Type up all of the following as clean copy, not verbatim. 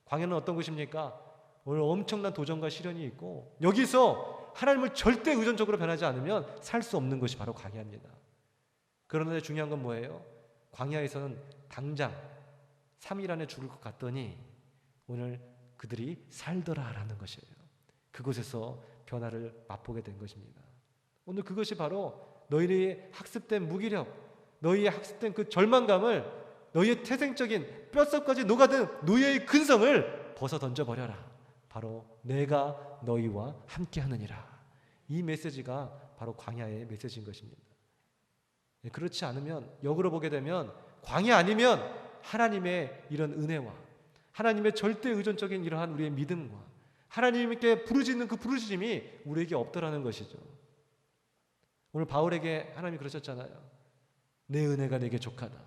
광야는 어떤 곳입니까? 오늘 엄청난 도전과 시련이 있고 여기서 하나님을 절대 의존적으로 변하지 않으면 살 수 없는 것이 바로 광야입니다. 그런데 중요한 건 뭐예요? 광야에서는 당장 3일 안에 죽을 것 같더니 오늘 그들이 살더라라는 것이에요. 그곳에서 변화를 맛보게 된 것입니다. 오늘 그것이 바로 너희의 학습된 무기력, 너희의 학습된 그 절망감을, 너희의 태생적인 뼛속까지 녹아든 노예의 근성을 벗어 던져버려라. 바로 내가 너희와 함께하느니라. 이 메시지가 바로 광야의 메시지인 것입니다. 그렇지 않으면, 역으로 보게 되면 광야 아니면 하나님의 이런 은혜와 하나님의 절대 의존적인 이러한 우리의 믿음과 하나님께 부르짖는 그 부르짖음이 우리에게 없더라는 것이죠. 오늘 바울에게 하나님이 그러셨잖아요. 내 은혜가 내게 족하다.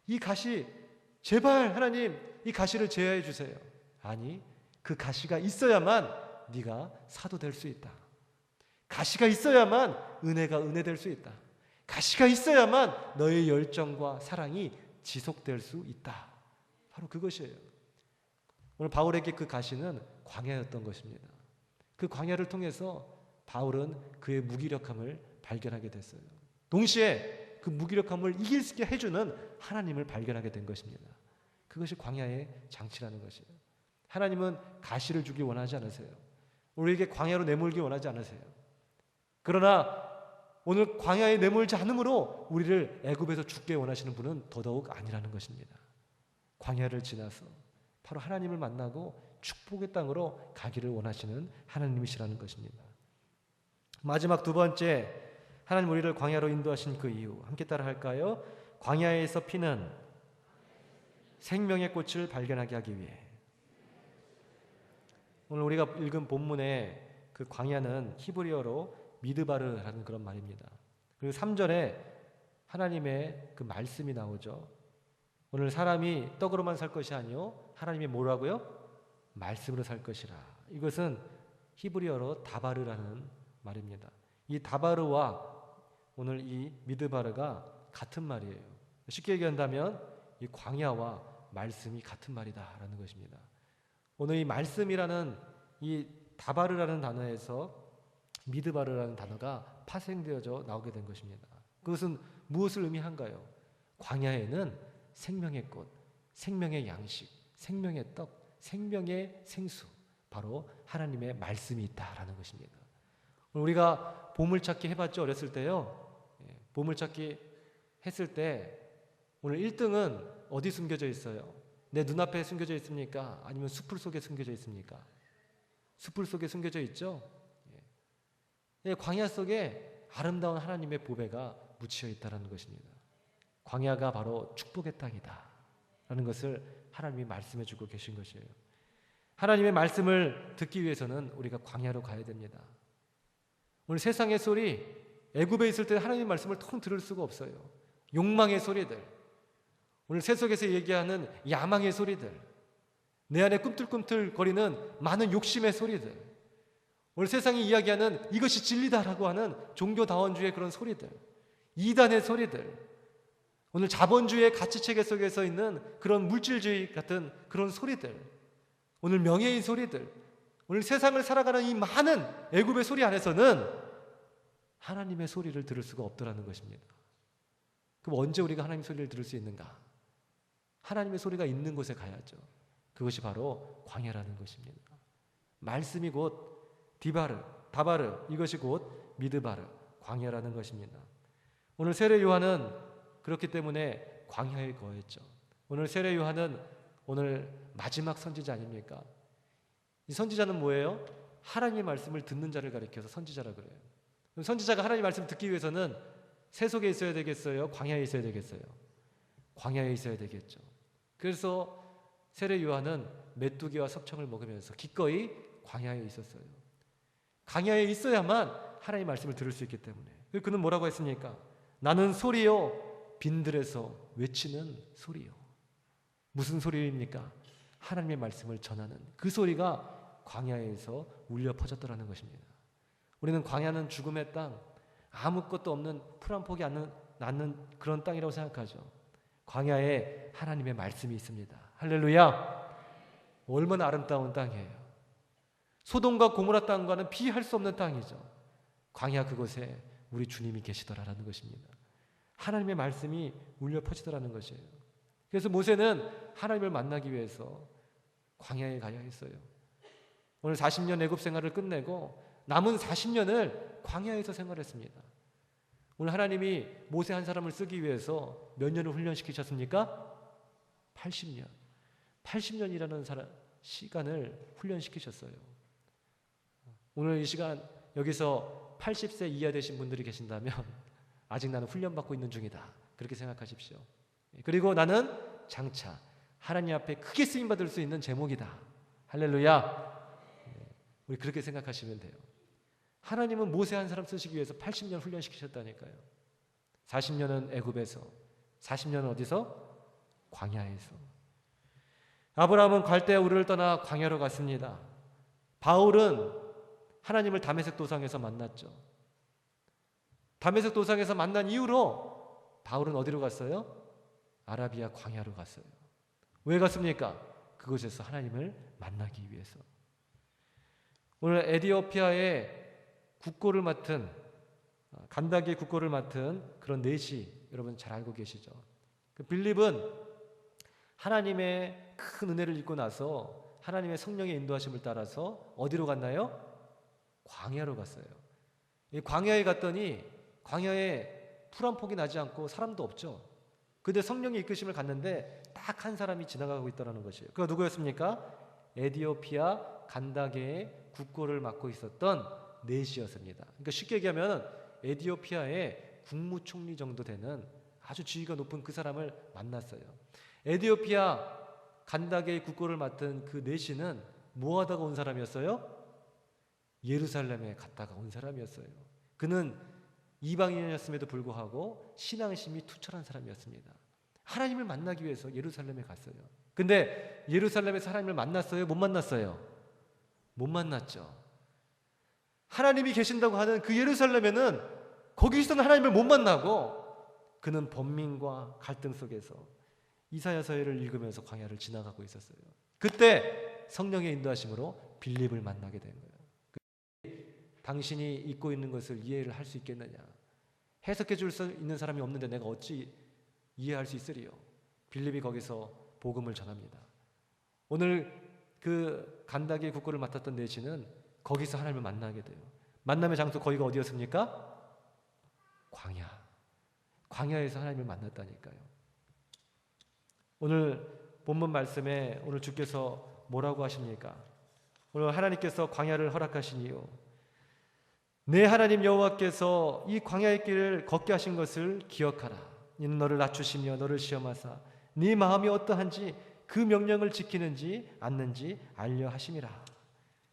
이 가시, 제발 하나님 이 가시를 제어해 주세요. 아니, 그 가시가 있어야만 네가 사도 될 수 있다. 가시가 있어야만 은혜가 은혜 될 수 있다. 가시가 있어야만 너의 열정과 사랑이 지속될 수 있다. 바로 그것이에요. 오늘 바울에게 그 가시는 광야였던 것입니다. 그 광야를 통해서 바울은 그의 무기력함을 발견하게 됐어요. 동시에 그 무기력함을 이길 수 있게 해주는 하나님을 발견하게 된 것입니다. 그것이 광야의 장치라는 것이에요. 하나님은 가시를 주기 원하지 않으세요. 우리에게 광야로 내몰기 원하지 않으세요. 그러나 오늘 광야에 내몰지 않으므로 우리를 애굽에서 죽게 원하시는 분은 더더욱 아니라는 것입니다. 광야를 지나서 바로 하나님을 만나고 축복의 땅으로 가기를 원하시는 하나님이시라는 것입니다. 마지막 두 번째, 하나님 우리를 광야로 인도하신 그 이유, 함께 따라 할까요? 광야에서 피는 생명의 꽃을 발견하게 하기 위해. 오늘 우리가 읽은 본문의 그 광야는 히브리어로 미드바르라는 그런 말입니다. 그리고 3절에 하나님의 그 말씀이 나오죠. 오늘 사람이 떡으로만 살 것이 아니요 하나님이 뭐라고요? 말씀으로 살 것이라. 이것은 히브리어로 다바르라는 말입니다. 이 다바르와 오늘 이 미드바르가 같은 말이에요. 쉽게 얘기한다면 이 광야와 말씀이 같은 말이다라는 것입니다. 오늘 이 말씀이라는 이 다바르라는 단어에서 미드바르라는 단어가 파생되어져 나오게 된 것입니다. 그것은 무엇을 의미한가요? 광야에는 생명의 꽃, 생명의 양식, 생명의 떡, 생명의 생수, 바로 하나님의 말씀이 있다라는 것입니다. 우리가 보물찾기 해봤죠? 어렸을 때요. 보물찾기 했을 때 오늘 1등은 어디 숨겨져 있어요? 내 눈앞에 숨겨져 있습니까? 아니면 숲을 속에 숨겨져 있습니까? 숲을 속에 숨겨져 있죠? 광야 속에 아름다운 하나님의 보배가 묻혀 있다는 것입니다. 광야가 바로 축복의 땅이다 라는 것을 하나님이 말씀해 주고 계신 것이에요. 하나님의 말씀을 듣기 위해서는 우리가 광야로 가야 됩니다. 오늘 세상의 소리, 애굽에 있을 때 하나님의 말씀을 통 들을 수가 없어요. 욕망의 소리들, 오늘 세속에서 얘기하는 야망의 소리들, 내 안에 꿈틀꿈틀 거리는 많은 욕심의 소리들, 오늘 세상이 이야기하는 이것이 진리다라고 하는 종교다원주의 그런 소리들, 이단의 소리들, 오늘 자본주의의 가치체계 속에서 있는 그런 물질주의 같은 그런 소리들, 오늘 명예의 소리들, 오늘 세상을 살아가는 이 많은 애굽의 소리 안에서는 하나님의 소리를 들을 수가 없더라는 것입니다. 그럼 언제 우리가 하나님의 소리를 들을 수 있는가? 하나님의 소리가 있는 곳에 가야죠. 그것이 바로 광야라는 것입니다. 말씀이 곧 디바르, 다바르, 이것이 곧 미드바르, 광야라는 것입니다. 오늘 세례 요한은 그렇기 때문에 광야에 거했죠. 오늘 세례 요한은 오늘 마지막 선지자 아닙니까? 이 선지자는 뭐예요? 하나님의 말씀을 듣는 자를 가리켜서 선지자라 그래요. 선지자가 하나님의 말씀을 듣기 위해서는 세속에 있어야 되겠어요? 광야에 있어야 되겠어요? 광야에 있어야 되겠죠. 그래서 세례 요한은 메뚜기와 석청을 먹으면서 기꺼이 광야에 있었어요. 광야에 있어야만 하나님의 말씀을 들을 수 있기 때문에. 그는 뭐라고 했습니까? 나는 소리요 빈들에서 외치는 소리요. 무슨 소리입니까? 하나님의 말씀을 전하는 그 소리가 광야에서 울려 퍼졌더라는 것입니다. 우리는 광야는 죽음의 땅, 아무것도 없는 풀 한 폭이 낳는 그런 땅이라고 생각하죠. 광야에 하나님의 말씀이 있습니다. 할렐루야. 얼마나 아름다운 땅이에요. 소돔과 고모라 땅과는 비할 수 없는 땅이죠. 광야 그곳에 우리 주님이 계시더라라는 것입니다. 하나님의 말씀이 울려 퍼지더라는 것이에요. 그래서 모세는 하나님을 만나기 위해서 광야에 가야 했어요. 오늘 40년 애굽 생활을 끝내고 남은 40년을 광야에서 생활했습니다. 오늘 하나님이 모세 한 사람을 쓰기 위해서 몇 년을 훈련시키셨습니까? 80년. 80년이라는 시간을 훈련시키셨어요. 오늘 이 시간 여기서 80세 이하 되신 분들이 계신다면 아직 나는 훈련받고 있는 중이다. 그렇게 생각하십시오. 그리고 나는 장차 하나님 앞에 크게 쓰임받을 수 있는 제목이다. 할렐루야. 우리 그렇게 생각하시면 돼요. 하나님은 모세 한 사람 쓰시기 위해서 80년 훈련시키셨다니까요. 40년은 애굽에서, 40년은 어디서? 광야에서. 아브라함은 갈대아 우르를 떠나 광야로 갔습니다. 바울은 하나님을 다메섹 도상에서 만났죠. 다메섹 도상에서 만난 이후로 바울은 어디로 갔어요? 아라비아 광야로 갔어요. 왜 갔습니까? 그곳에서 하나님을 만나기 위해서. 오늘 에티오피아의 국고를 맡은, 간다기의 국고를 맡은 그런 내시 여러분 잘 알고 계시죠? 그 빌립은 하나님의 큰 은혜를 입고 나서 하나님의 성령의 인도하심을 따라서 어디로 갔나요? 광야로 갔어요. 이 광야에 갔더니 광야에 풀 한 폭이 나지 않고 사람도 없죠. 근데 성령의 이끄심을 갔는데 딱 한 사람이 지나가고 있다는 것이에요. 그가 누구였습니까? 에티오피아 간다게의 국고를 맡고 있었던 내시였습니다. 그러니까 쉽게 얘기하면 에티오피아의 국무총리 정도 되는 아주 지위가 높은 그 사람을 만났어요. 에티오피아 간다게의 국고를 맡은 그 내시는 뭐 하다가 온 사람이었어요? 예루살렘에 갔다가 온 사람이었어요. 그는 이방인이었음에도 불구하고 신앙심이 투철한 사람이었습니다. 하나님을 만나기 위해서 예루살렘에 갔어요. 근데 예루살렘에서 하나님을 만났어요? 못 만났어요? 못 만났죠. 하나님이 계신다고 하는 그 예루살렘에는 거기서는 하나님을 못 만나고 그는 번민과 갈등 속에서 이사야서를 읽으면서 광야를 지나가고 있었어요. 그때 성령의 인도하심으로 빌립을 만나게 된 거예요. 당신이 잊고 있는 것을 이해를 할 수 있겠느냐? 해석해 줄 수 있는 사람이 없는데 내가 어찌 이해할 수 있으리요? 빌립이 거기서 복음을 전합니다. 오늘 그 간다기의 국고를 맡았던 내시는 거기서 하나님을 만나게 돼요. 만남의 장소 거기가 어디였습니까? 광야. 광야에서 하나님을 만났다니까요. 오늘 본문 말씀에 오늘 주께서 뭐라고 하십니까? 오늘 하나님께서 광야를 허락하신 이유, 내 하나님 여호와께서 이 광야의 길을 걷게 하신 것을 기억하라. 이는 너를 낮추시며 너를 시험하사 네 마음이 어떠한지 그 명령을 지키는지 않는지 알려 하심이라.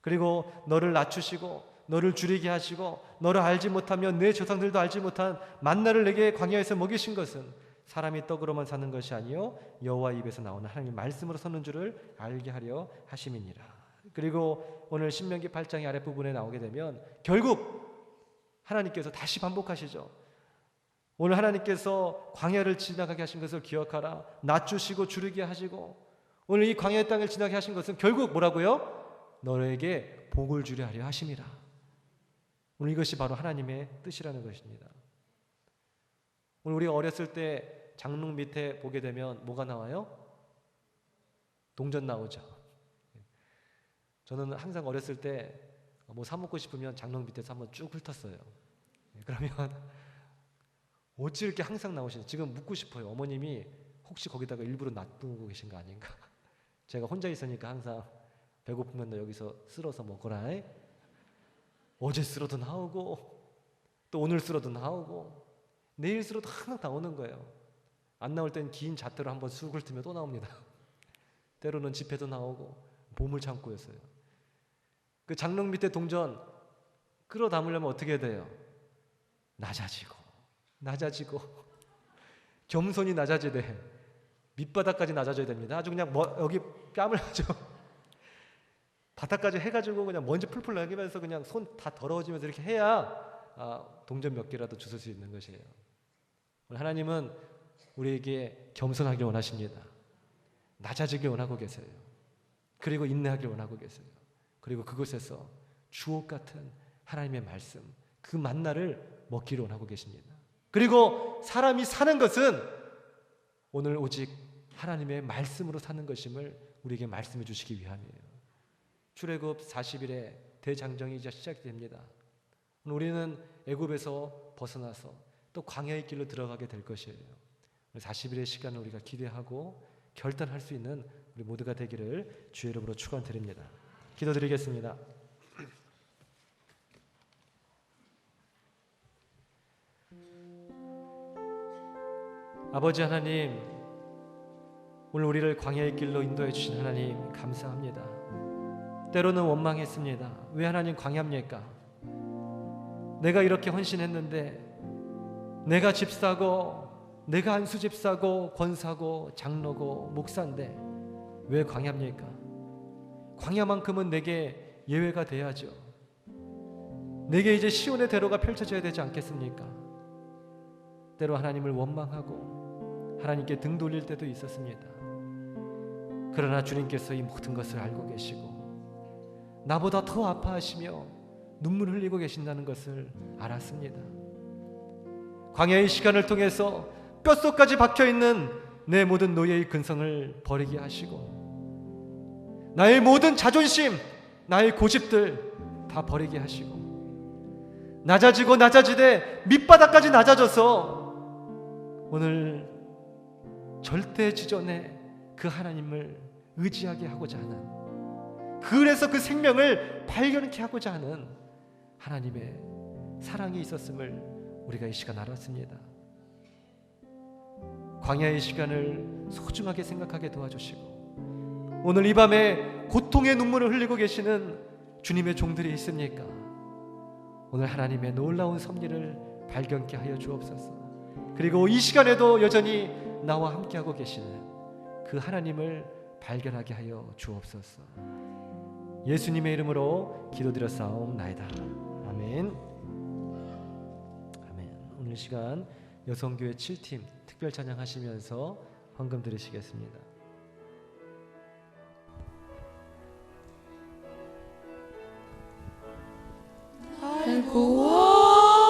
그리고 너를 낮추시고 너를 줄이게 하시고 너를 알지 못하며 내 조상들도 알지 못한 만나를 내게 광야에서 먹이신 것은 사람이 떡으로만 사는 것이 아니요 여호와 입에서 나오는 하나님의 말씀으로 서는 줄을 알게 하려 하심이니라. 그리고 오늘 신명기 8장의 아랫부분에 나오게 되면 결국 하나님께서 다시 반복하시죠. 오늘 하나님께서 광야를 지나가게 하신 것을 기억하라. 낮추시고 줄이게 하시고 오늘 이 광야의 땅을 지나게 하신 것은 결국 뭐라고요? 너에게 복을 주려 하려 하심이라. 오늘 이것이 바로 하나님의 뜻이라는 것입니다. 오늘 우리가 어렸을 때 장롱 밑에 보게 되면 뭐가 나와요? 동전 나오죠. 저는 항상 어렸을 때 뭐 사 먹고 싶으면 장롱 밑에서 한번 쭉 훑었어요. 그러면 어찌 이렇게 항상 나오시는지 지금 묻고 싶어요. 어머님이 혹시 거기다가 일부러 놔두고 계신 거 아닌가? 제가 혼자 있으니까 항상 배고프면 너 여기서 쓸어서 먹어라. 어제 쓸어도 나오고 또 오늘 쓸어도 나오고 내일 쓸어도 항상 나오는 거예요. 안 나올 땐 긴 잣대로 한번 쑥 훑으면 또 나옵니다. 때로는 지폐도 나오고 보물창고였어요. 그 장롱 밑에 동전 끌어 담으려면 어떻게 돼요? 낮아지고 겸손히 낮아지되 밑바닥까지 낮아져야 됩니다. 아주 그냥 여기 뺨을 아주 바닥까지 해가지고 그냥 먼지 풀풀 나면서 그냥 손 다 더러워지면서 이렇게 해야 동전 몇 개라도 주실 수 있는 것이에요. 하나님은 우리에게 겸손하길 원하십니다. 낮아지길 원하고 계세요. 그리고 인내하길 원하고 계세요. 그리고 그곳에서 주옥 같은 하나님의 말씀, 그 만나를 먹기를 원하고 계십니다. 그리고 사람이 사는 것은 오늘 오직 하나님의 말씀으로 사는 것임을 우리에게 말씀해 주시기 위함이에요. 출애굽 40일의 대장정이 이제 시작됩니다. 우리는 애굽에서 벗어나서 또 광야의 길로 들어가게 될 것이에요. 40일의 시간을 우리가 기대하고 결단할 수 있는 우리 모두가 되기를 주의 이름으로 축원드립니다. 기도드리겠습니다. 아버지 하나님, 오늘 우리를 광야의 길로 인도해 주신 하나님 감사합니다. 때로는 원망했습니다. 왜 하나님 광야입니까? 내가 이렇게 헌신했는데, 내가 집사고, 내가 안수 집사고, 권사고, 장로고, 목사인데 왜 광야입니까? 광야만큼은 내게 예외가 돼야죠. 내게 이제 시온의 대로가 펼쳐져야 되지 않겠습니까? 때로 하나님을 원망하고 하나님께 등 돌릴 때도 있었습니다. 그러나 주님께서 이 모든 것을 알고 계시고 나보다 더 아파하시며 눈물 흘리고 계신다는 것을 알았습니다. 광야의 시간을 통해서 뼛속까지 박혀있는 내 모든 노예의 근성을 버리게 하시고 나의 모든 자존심, 나의 고집들 다 버리게 하시고 낮아지고 낮아지되 밑바닥까지 낮아져서 오늘 절대지존의 그 하나님을 의지하게 하고자 하는, 그래서 그 생명을 발견케 하고자 하는 하나님의 사랑이 있었음을 우리가 이 시간 알았습니다. 광야의 시간을 소중하게 생각하게 도와주시고 오늘 이 밤에 고통의 눈물을 흘리고 계시는 주님의 종들이 있습니까? 오늘 하나님의 놀라운 섭리를 발견케 하여 주옵소서. 그리고 이 시간에도 여전히 나와 함께하고 계시는 그 하나님을 발견하게 하여 주옵소서. 예수님의 이름으로 기도드렸사옵나이다. 아멘. 아멘. 오늘 시간 여성교회 7팀 특별 찬양하시면서 헌금 드리시겠습니다.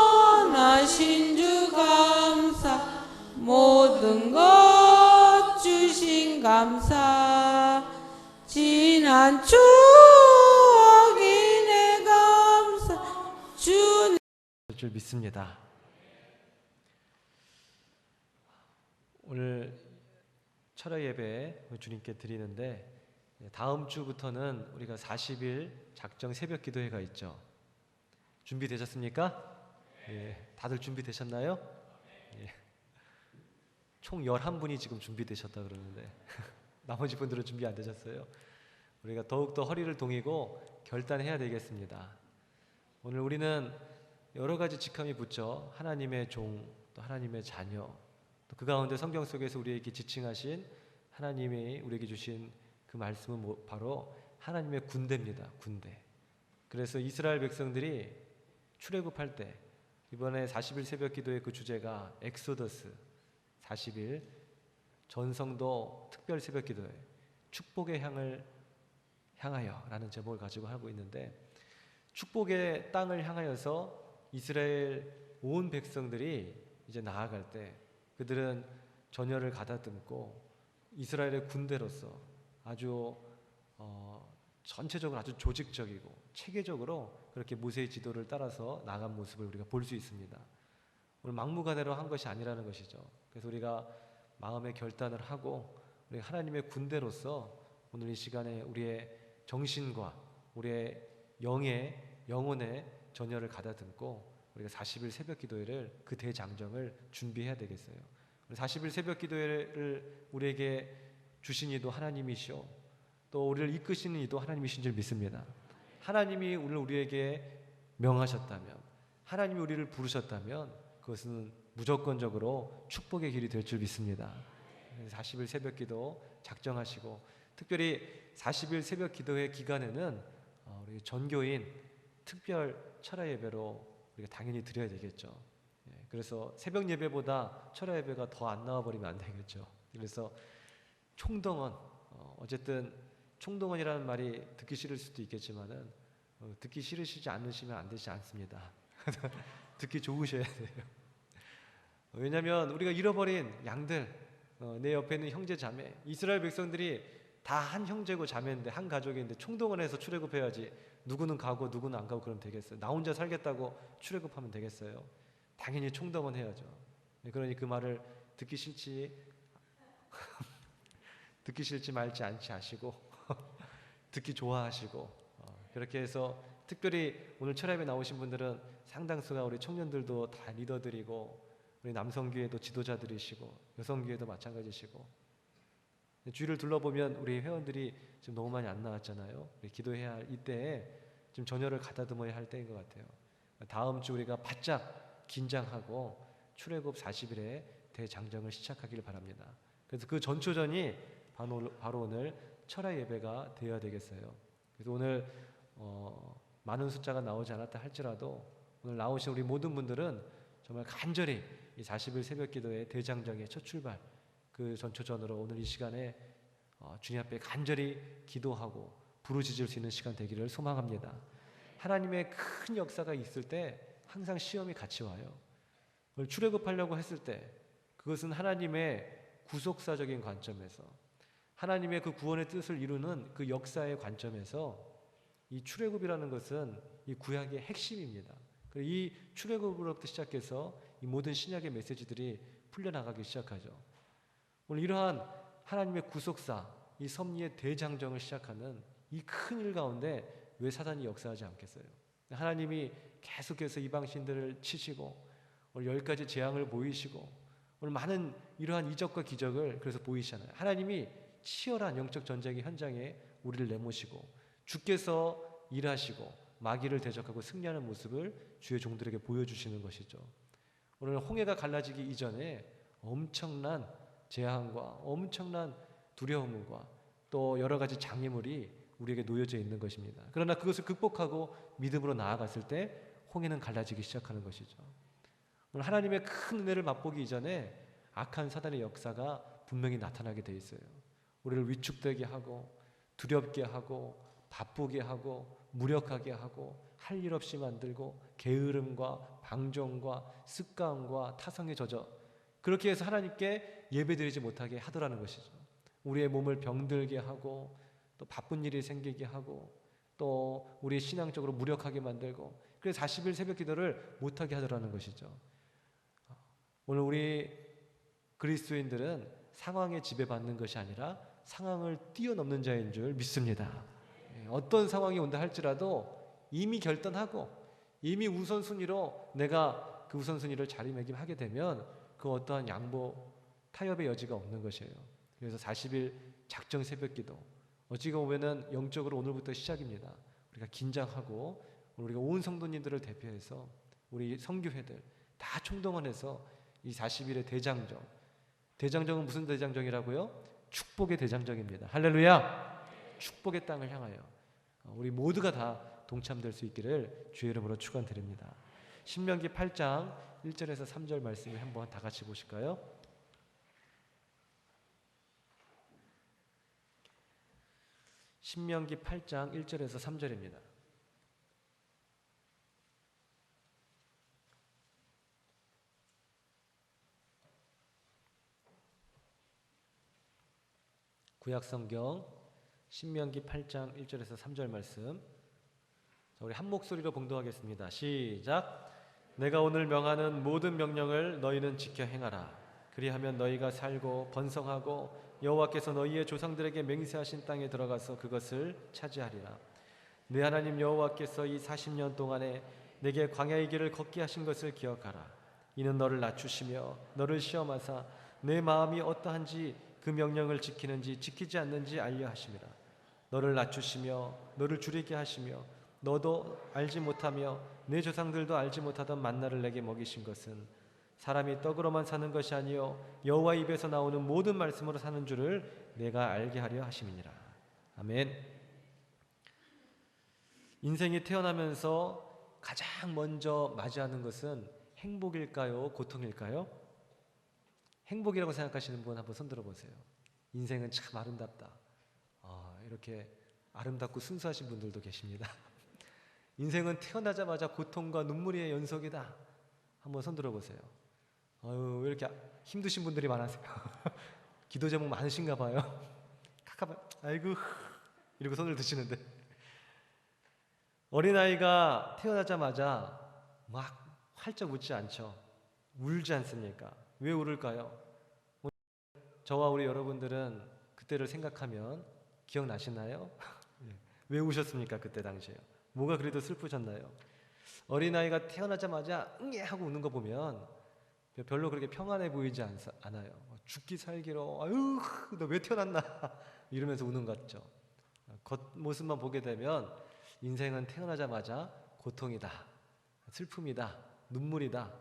구원하신 주 감사, 모든 것 주신 감사, 지난 추억이 내 감사, 주님 줄 믿습니다. 오늘 철야 예배 주님께 드리는데 다음 주부터는 우리가 40일 작정 새벽 기도회가 있죠. 준비되셨습니까? 예, 다들 준비되셨나요? 예. 총 11분이 지금 준비되셨다 그러는데 나머지 분들은 준비 안 되셨어요. 우리가 더욱더 허리를 동이고 결단해야 되겠습니다. 오늘 우리는 여러 가지 직함이 붙죠. 하나님의 종, 또 하나님의 자녀, 또 그 가운데 성경 속에서 우리에게 지칭하신 하나님이 우리에게 주신 그 말씀은 바로 하나님의 군대입니다. 군대. 그래서 이스라엘 백성들이 출애굽할 때 이번에 40일 새벽 기도의 그 주제가 엑소더스 40일 전성도 특별 새벽 기도회 축복의 향을 향하여 라는 제목을 가지고 하고 있는데, 축복의 땅을 향하여서 이스라엘 온 백성들이 이제 나아갈 때 그들은 전열을 가다듬고 이스라엘의 군대로서 아주 전체적으로 아주 조직적이고 체계적으로 그렇게 모세의 지도를 따라서 나간 모습을 우리가 볼 수 있습니다. 오늘 막무가내로 한 것이 아니라는 것이죠. 그래서 우리가 마음의 결단을 하고 우리 하나님의 군대로서 오늘 이 시간에 우리의 정신과 우리의 영혼의 전열을 가다듬고 우리가 40일 새벽 기도회를 그 대장정을 준비해야 되겠어요. 40일 새벽 기도회를 우리에게 주신 이도 하나님이시오, 또 우리를 이끄시는 이도 하나님이신 줄 믿습니다. 하나님이 오늘 우리에게 명하셨다면, 하나님이 우리를 부르셨다면 그것은 무조건적으로 축복의 길이 될 줄 믿습니다. 40일 새벽 기도 작정하시고, 특별히 40일 새벽 기도회 기간에는 우리 전교인 특별 철야 예배로 우리가 당연히 드려야 되겠죠. 그래서 새벽 예배보다 철야 예배가 더 안 나와 버리면 안 되겠죠. 그래서 총동원 어쨌든 총동원이라는 말이 듣기 싫을 수도 있겠지만은 듣기 싫으시지 않으시면 안 되지 않습니다. 듣기 좋으셔야 돼요. 왜냐하면 우리가 잃어버린 양들, 내 옆에 있는 형제 자매, 이스라엘 백성들이 다 한 형제고 자매인데 한 가족인데 총동원해서 출애굽해야지. 누구는 가고 누구는 안 가고 그러면 되겠어요? 나 혼자 살겠다고 출애굽하면 되겠어요? 당연히 총동원해야죠. 그러니 그 말을 듣기 싫지 듣기 싫지 말지 않지 하시고 듣기 좋아하시고 그렇게 해서 특별히 오늘 철학에 나오신 분들은 상당수가 우리 청년들도 다 리더들이고 우리 남성교회도 지도자들이시고 여성교회도 마찬가지시고 주위를 둘러보면 우리 회원들이 지금 너무 많이 안 나왔잖아요. 우리 기도해야 할 이때에 지금 전열을 가다듬어야 할 때인 것 같아요. 다음 주 우리가 바짝 긴장하고 출애굽 40일에 대장정을 시작하기를 바랍니다. 그래서 그 전초전이 바로 오늘 철야 예배가 되어야 되겠어요. 그래서 오늘 많은 숫자가 나오지 않았다 할지라도 오늘 나오신 우리 모든 분들은 정말 간절히 이 40일 새벽 기도의 대장정의 첫 출발 그 전초전으로 오늘 이 시간에 주님 앞에 간절히 기도하고 부르짖을 수 있는 시간 되기를 소망합니다. 하나님의 큰 역사가 있을 때 항상 시험이 같이 와요. 오늘 출애굽하려고 했을 때 그것은 하나님의 구속사적인 관점에서 하나님의 그 구원의 뜻을 이루는 그 역사의 관점에서 이 출애굽이라는 것은 이 구약의 핵심입니다. 그리고 이 출애굽으로부터 시작해서 이 모든 신약의 메시지들이 풀려나가기 시작하죠. 오늘 이러한 하나님의 구속사, 이 섭리의 대장정을 시작하는 이 큰 일 가운데 왜 사단이 역사하지 않겠어요? 하나님이 계속해서 이방신들을 치시고 오늘 10가지 재앙을 보이시고 오늘 많은 이러한 이적과 기적을 그래서 보이시잖아요. 하나님이 치열한 영적 전쟁의 현장에 우리를 내모시고 주께서 일하시고 마귀를 대적하고 승리하는 모습을 주의 종들에게 보여주시는 것이죠. 오늘 홍해가 갈라지기 이전에 엄청난 재앙과 엄청난 두려움과 또 여러 가지 장애물이 우리에게 놓여져 있는 것입니다. 그러나 그것을 극복하고 믿음으로 나아갔을 때 홍해는 갈라지기 시작하는 것이죠. 오늘 하나님의 큰 은혜를 맛보기 이전에 악한 사단의 역사가 분명히 나타나게 돼 있어요. 우리를 위축되게 하고 두렵게 하고 바쁘게 하고 무력하게 하고 할 일 없이 만들고 게으름과 방종과 습관과 타성에 젖어 그렇게 해서 하나님께 예배드리지 못하게 하더라는 것이죠. 우리의 몸을 병들게 하고 또 바쁜 일이 생기게 하고 또 우리 신앙적으로 무력하게 만들고 그래서 40일 새벽 기도를 못하게 하더라는 것이죠. 오늘 우리 그리스도인들은 상황에 지배받는 것이 아니라 상황을 뛰어넘는 자인 줄 믿습니다. 어떤 상황이 온다 할지라도 이미 결단하고 이미 우선순위로 내가 그 우선순위를 자리매김하게 되면 그 어떠한 양보, 타협의 여지가 없는 것이에요. 그래서 40일 작정 새벽 기도 어찌가 보면은 영적으로 오늘부터 시작입니다. 우리가 긴장하고 우리가 온 성도님들을 대표해서 우리 성교회들 다 총동원해서 이 40일의 대장정 대장정은 무슨 대장정이라고요? 축복의 대장정입니다. 할렐루야! 축복의 땅을 향하여 우리 모두가 다 동참될 수 있기를 주의 이름으로 축원드립니다. 신명기 8장 1절에서 3절 말씀을 한번 다 같이 보실까요? 신명기 8장 1절에서 3절입니다. 구약성경 신명기 8장 1절에서 3절 말씀 자, 우리 한 목소리로 봉독하겠습니다. 시작. 내가 오늘 명하는 모든 명령을 너희는 지켜 행하라. 그리하면 너희가 살고 번성하고 여호와께서 너희의 조상들에게 맹세하신 땅에 들어가서 그것을 차지하리라. 내 하나님 여호와께서 이 40년 동안에 내게 광야의 길을 걷게 하신 것을 기억하라. 이는 너를 낮추시며 너를 시험하사 내 마음이 어떠한지 그 명령을 지키는지 지키지 않는지 알려 하심이라. 너를 낮추시며 너를 줄이게 하시며 너도 알지 못하며 내 조상들도 알지 못하던 만나를 내게 먹이신 것은 사람이 떡으로만 사는 것이 아니요 여호와 입에서 나오는 모든 말씀으로 사는 줄을 내가 알게 하려 하심이니라. 아멘. 인생이 태어나면서 가장 먼저 맞이하는 것은 행복일까요? 고통일까요? 행복이라고 생각하시는 분 한번 손들어 보세요. 인생은 참 아름답다. 이렇게 아름답고 순수하신 분들도 계십니다. 인생은 태어나자마자 고통과 눈물의 연속이다. 한번 손 들어보세요. 아유, 왜 이렇게 힘드신 분들이 많으세요? 기도 제목 많으신가 봐요. 아이고, 이러고 손을 드시는데. 어린아이가 태어나자마자 막 활짝 웃지 않죠. 울지 않습니까? 왜 울을까요? 저와 우리 여러분들은 그때를 생각하면 기억나시나요? 왜 우셨습니까? 그때 당시에. 뭐가 그래도 슬프셨나요? 어린아이가 태어나자마자 응애 하고 우는 거 보면 별로 그렇게 평안해 보이지 않아요. 죽기 살기로 아유 너 왜 태어났나 이러면서 우는 것 같죠. 겉모습만 보게 되면 인생은 태어나자마자 고통이다, 슬픔이다, 눈물이다,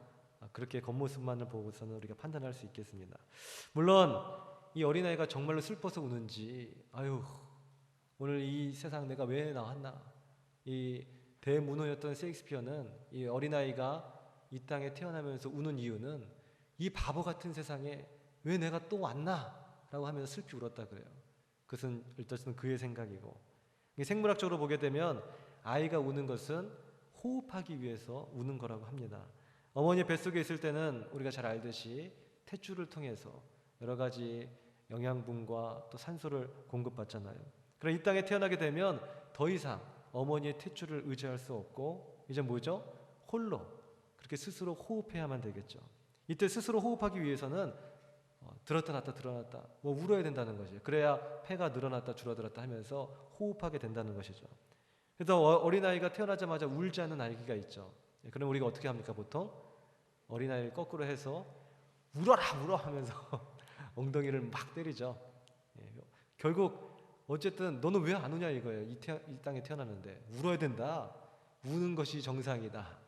그렇게 겉모습만을 보고서는 우리가 판단할 수 있겠습니다. 물론 이 어린아이가 정말로 슬퍼서 우는지 아유 오늘 이 세상 내가 왜 나왔나, 이 대문호였던 셰익스피어는 이 어린아이가 이 땅에 태어나면서 우는 이유는 이 바보 같은 세상에 왜 내가 또 왔나 라고 하면서 슬피 울었다 그래요. 그것은 일단 그의 생각이고, 생물학적으로 보게 되면 아이가 우는 것은 호흡하기 위해서 우는 거라고 합니다. 어머니 뱃속에 있을 때는 우리가 잘 알듯이 탯줄을 통해서 여러 가지 영양분과 또 산소를 공급받잖아요. 그럼 이 땅에 태어나게 되면 더 이상 어머니의 탯줄을 의지할 수 없고 이제 뭐죠? 홀로 그렇게 스스로 호흡해야만 되겠죠. 이때 스스로 호흡하기 위해서는 들었다 놨다 들어놨다 뭐 울어야 된다는 거죠. 그래야 폐가 늘어났다 줄어들었다 하면서 호흡하게 된다는 것이죠. 그래서 어린아이가 태어나자마자 울지 않는 아기가 있죠. 그럼 우리가 어떻게 합니까? 보통 어린아이를 거꾸로 해서 울어라 울어 하면서 엉덩이를 막 때리죠. 결국 어쨌든 너는 왜 안 우냐 이거예요. 이 땅에 태어났는데 울어야 된다. 우는 것이 정상이다.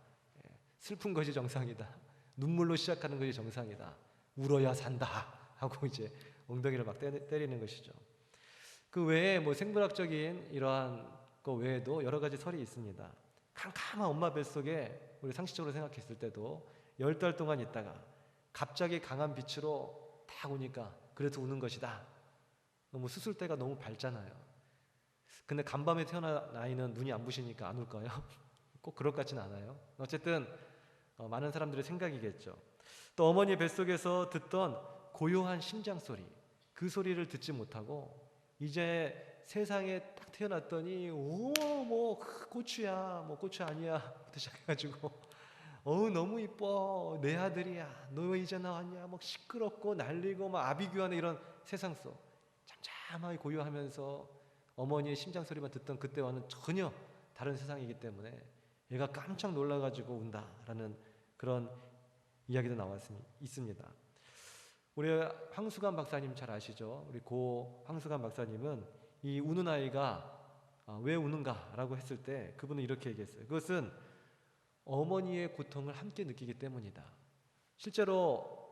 슬픈 것이 정상이다. 눈물로 시작하는 것이 정상이다. 울어야 산다 하고 이제 엉덩이를 막 때리는 것이죠. 그 외에 뭐 생물학적인 이러한 거 외에도 여러 가지 설이 있습니다. 캄캄한 엄마 뱃속에 우리 상식적으로 생각했을 때도 10달 동안 있다가 갑자기 강한 빛으로 딱 오니까 그래서 우는 것이다. 너무 수술대가 너무 밝잖아요. 근데 간밤에 태어난 아이는 눈이 안 부시니까 안 울까요? 꼭 그럴 것 같지는 않아요. 어쨌든 많은 사람들의 생각이겠죠. 또 어머니 뱃속에서 듣던 고요한 심장 소리, 그 소리를 듣지 못하고 이제 세상에 딱 태어났더니 뭐 고추야, 뭐 고추 아니야부터 시작해가지고 너무 이뻐, 내 아들이야, 너 왜 이제 나왔냐, 막 시끄럽고 난리고 막 아비규환의 이런 세상 속 잠잠하게 고요하면서 어머니의 심장 소리만 듣던 그때와는 전혀 다른 세상이기 때문에 얘가 깜짝 놀라가지고 운다라는 그런 이야기도 있습니다. 우리 황수관 박사님 잘 아시죠? 우리 고 황수관 박사님은 이 우는 아이가 왜 우는가라고 했을 때 그분은 이렇게 얘기했어요. 그것은 어머니의 고통을 함께 느끼기 때문이다. 실제로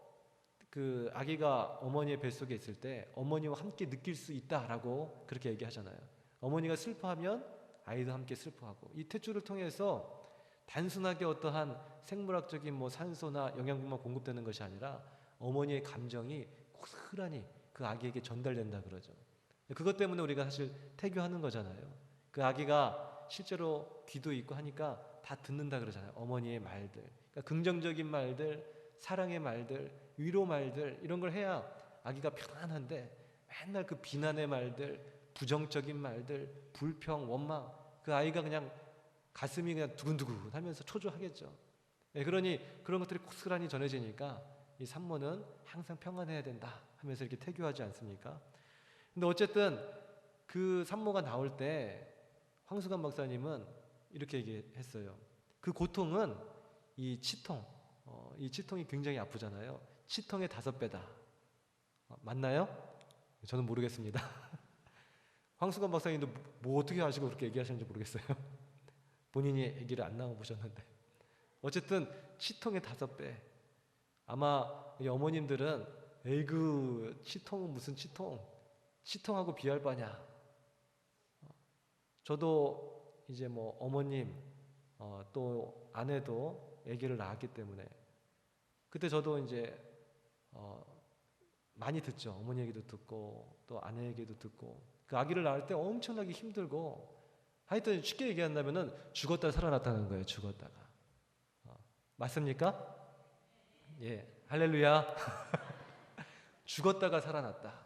그 아기가 어머니의 뱃속에 있을 때 어머니와 함께 느낄 수 있다라고 그렇게 얘기하잖아요. 어머니가 슬퍼하면 아이도 함께 슬퍼하고, 이 탯줄을 통해서 단순하게 어떠한 생물학적인 뭐 산소나 영양분만 공급되는 것이 아니라 어머니의 감정이 고스란히 그 아기에게 전달된다 그러죠. 그것 때문에 우리가 사실 태교하는 거잖아요. 그 아기가 실제로 귀도 있고 하니까 다 듣는다 그러잖아요. 어머니의 말들, 그러니까 긍정적인 말들, 사랑의 말들, 위로 말들, 이런 걸 해야 아기가 편안한데 맨날 그 비난의 말들, 부정적인 말들, 불평, 원망, 그 아이가 그냥 가슴이 그냥 두근두근 하면서 초조하겠죠. 그러니 그런 것들이 고스란히 전해지니까 이 산모는 항상 평안해야 된다 하면서 이렇게 태교하지 않습니까? 근데 어쨌든 그 산모가 나올 때 황수관 박사님은 이렇게 얘기했어요. 그 고통은 이 치통, 이 치통이 굉장히 아프잖아요. 치통의 5배다. 맞나요? 저는 모르겠습니다. 황수관 박사님도 뭐 어떻게 아시고 그렇게 얘기하셨는지 모르겠어요. 본인이 얘기를 안 나와보셨는데 어쨌든 치통의 5배. 아마 이 어머님들은 에이그 치통은 무슨 치통하고 비할 바냐. 저도 이제 뭐 어머님 또 아내도 아기를 낳았기 때문에 그때 저도 이제 많이 듣죠. 어머니 얘기도 듣고 또 아내 얘기도 듣고 그 아기를 낳을 때 엄청나게 힘들고, 하여튼 쉽게 얘기한다면은 죽었다 살아났다는 거예요. 죽었다가. 맞습니까? 예, 할렐루야. 죽었다가 살아났다.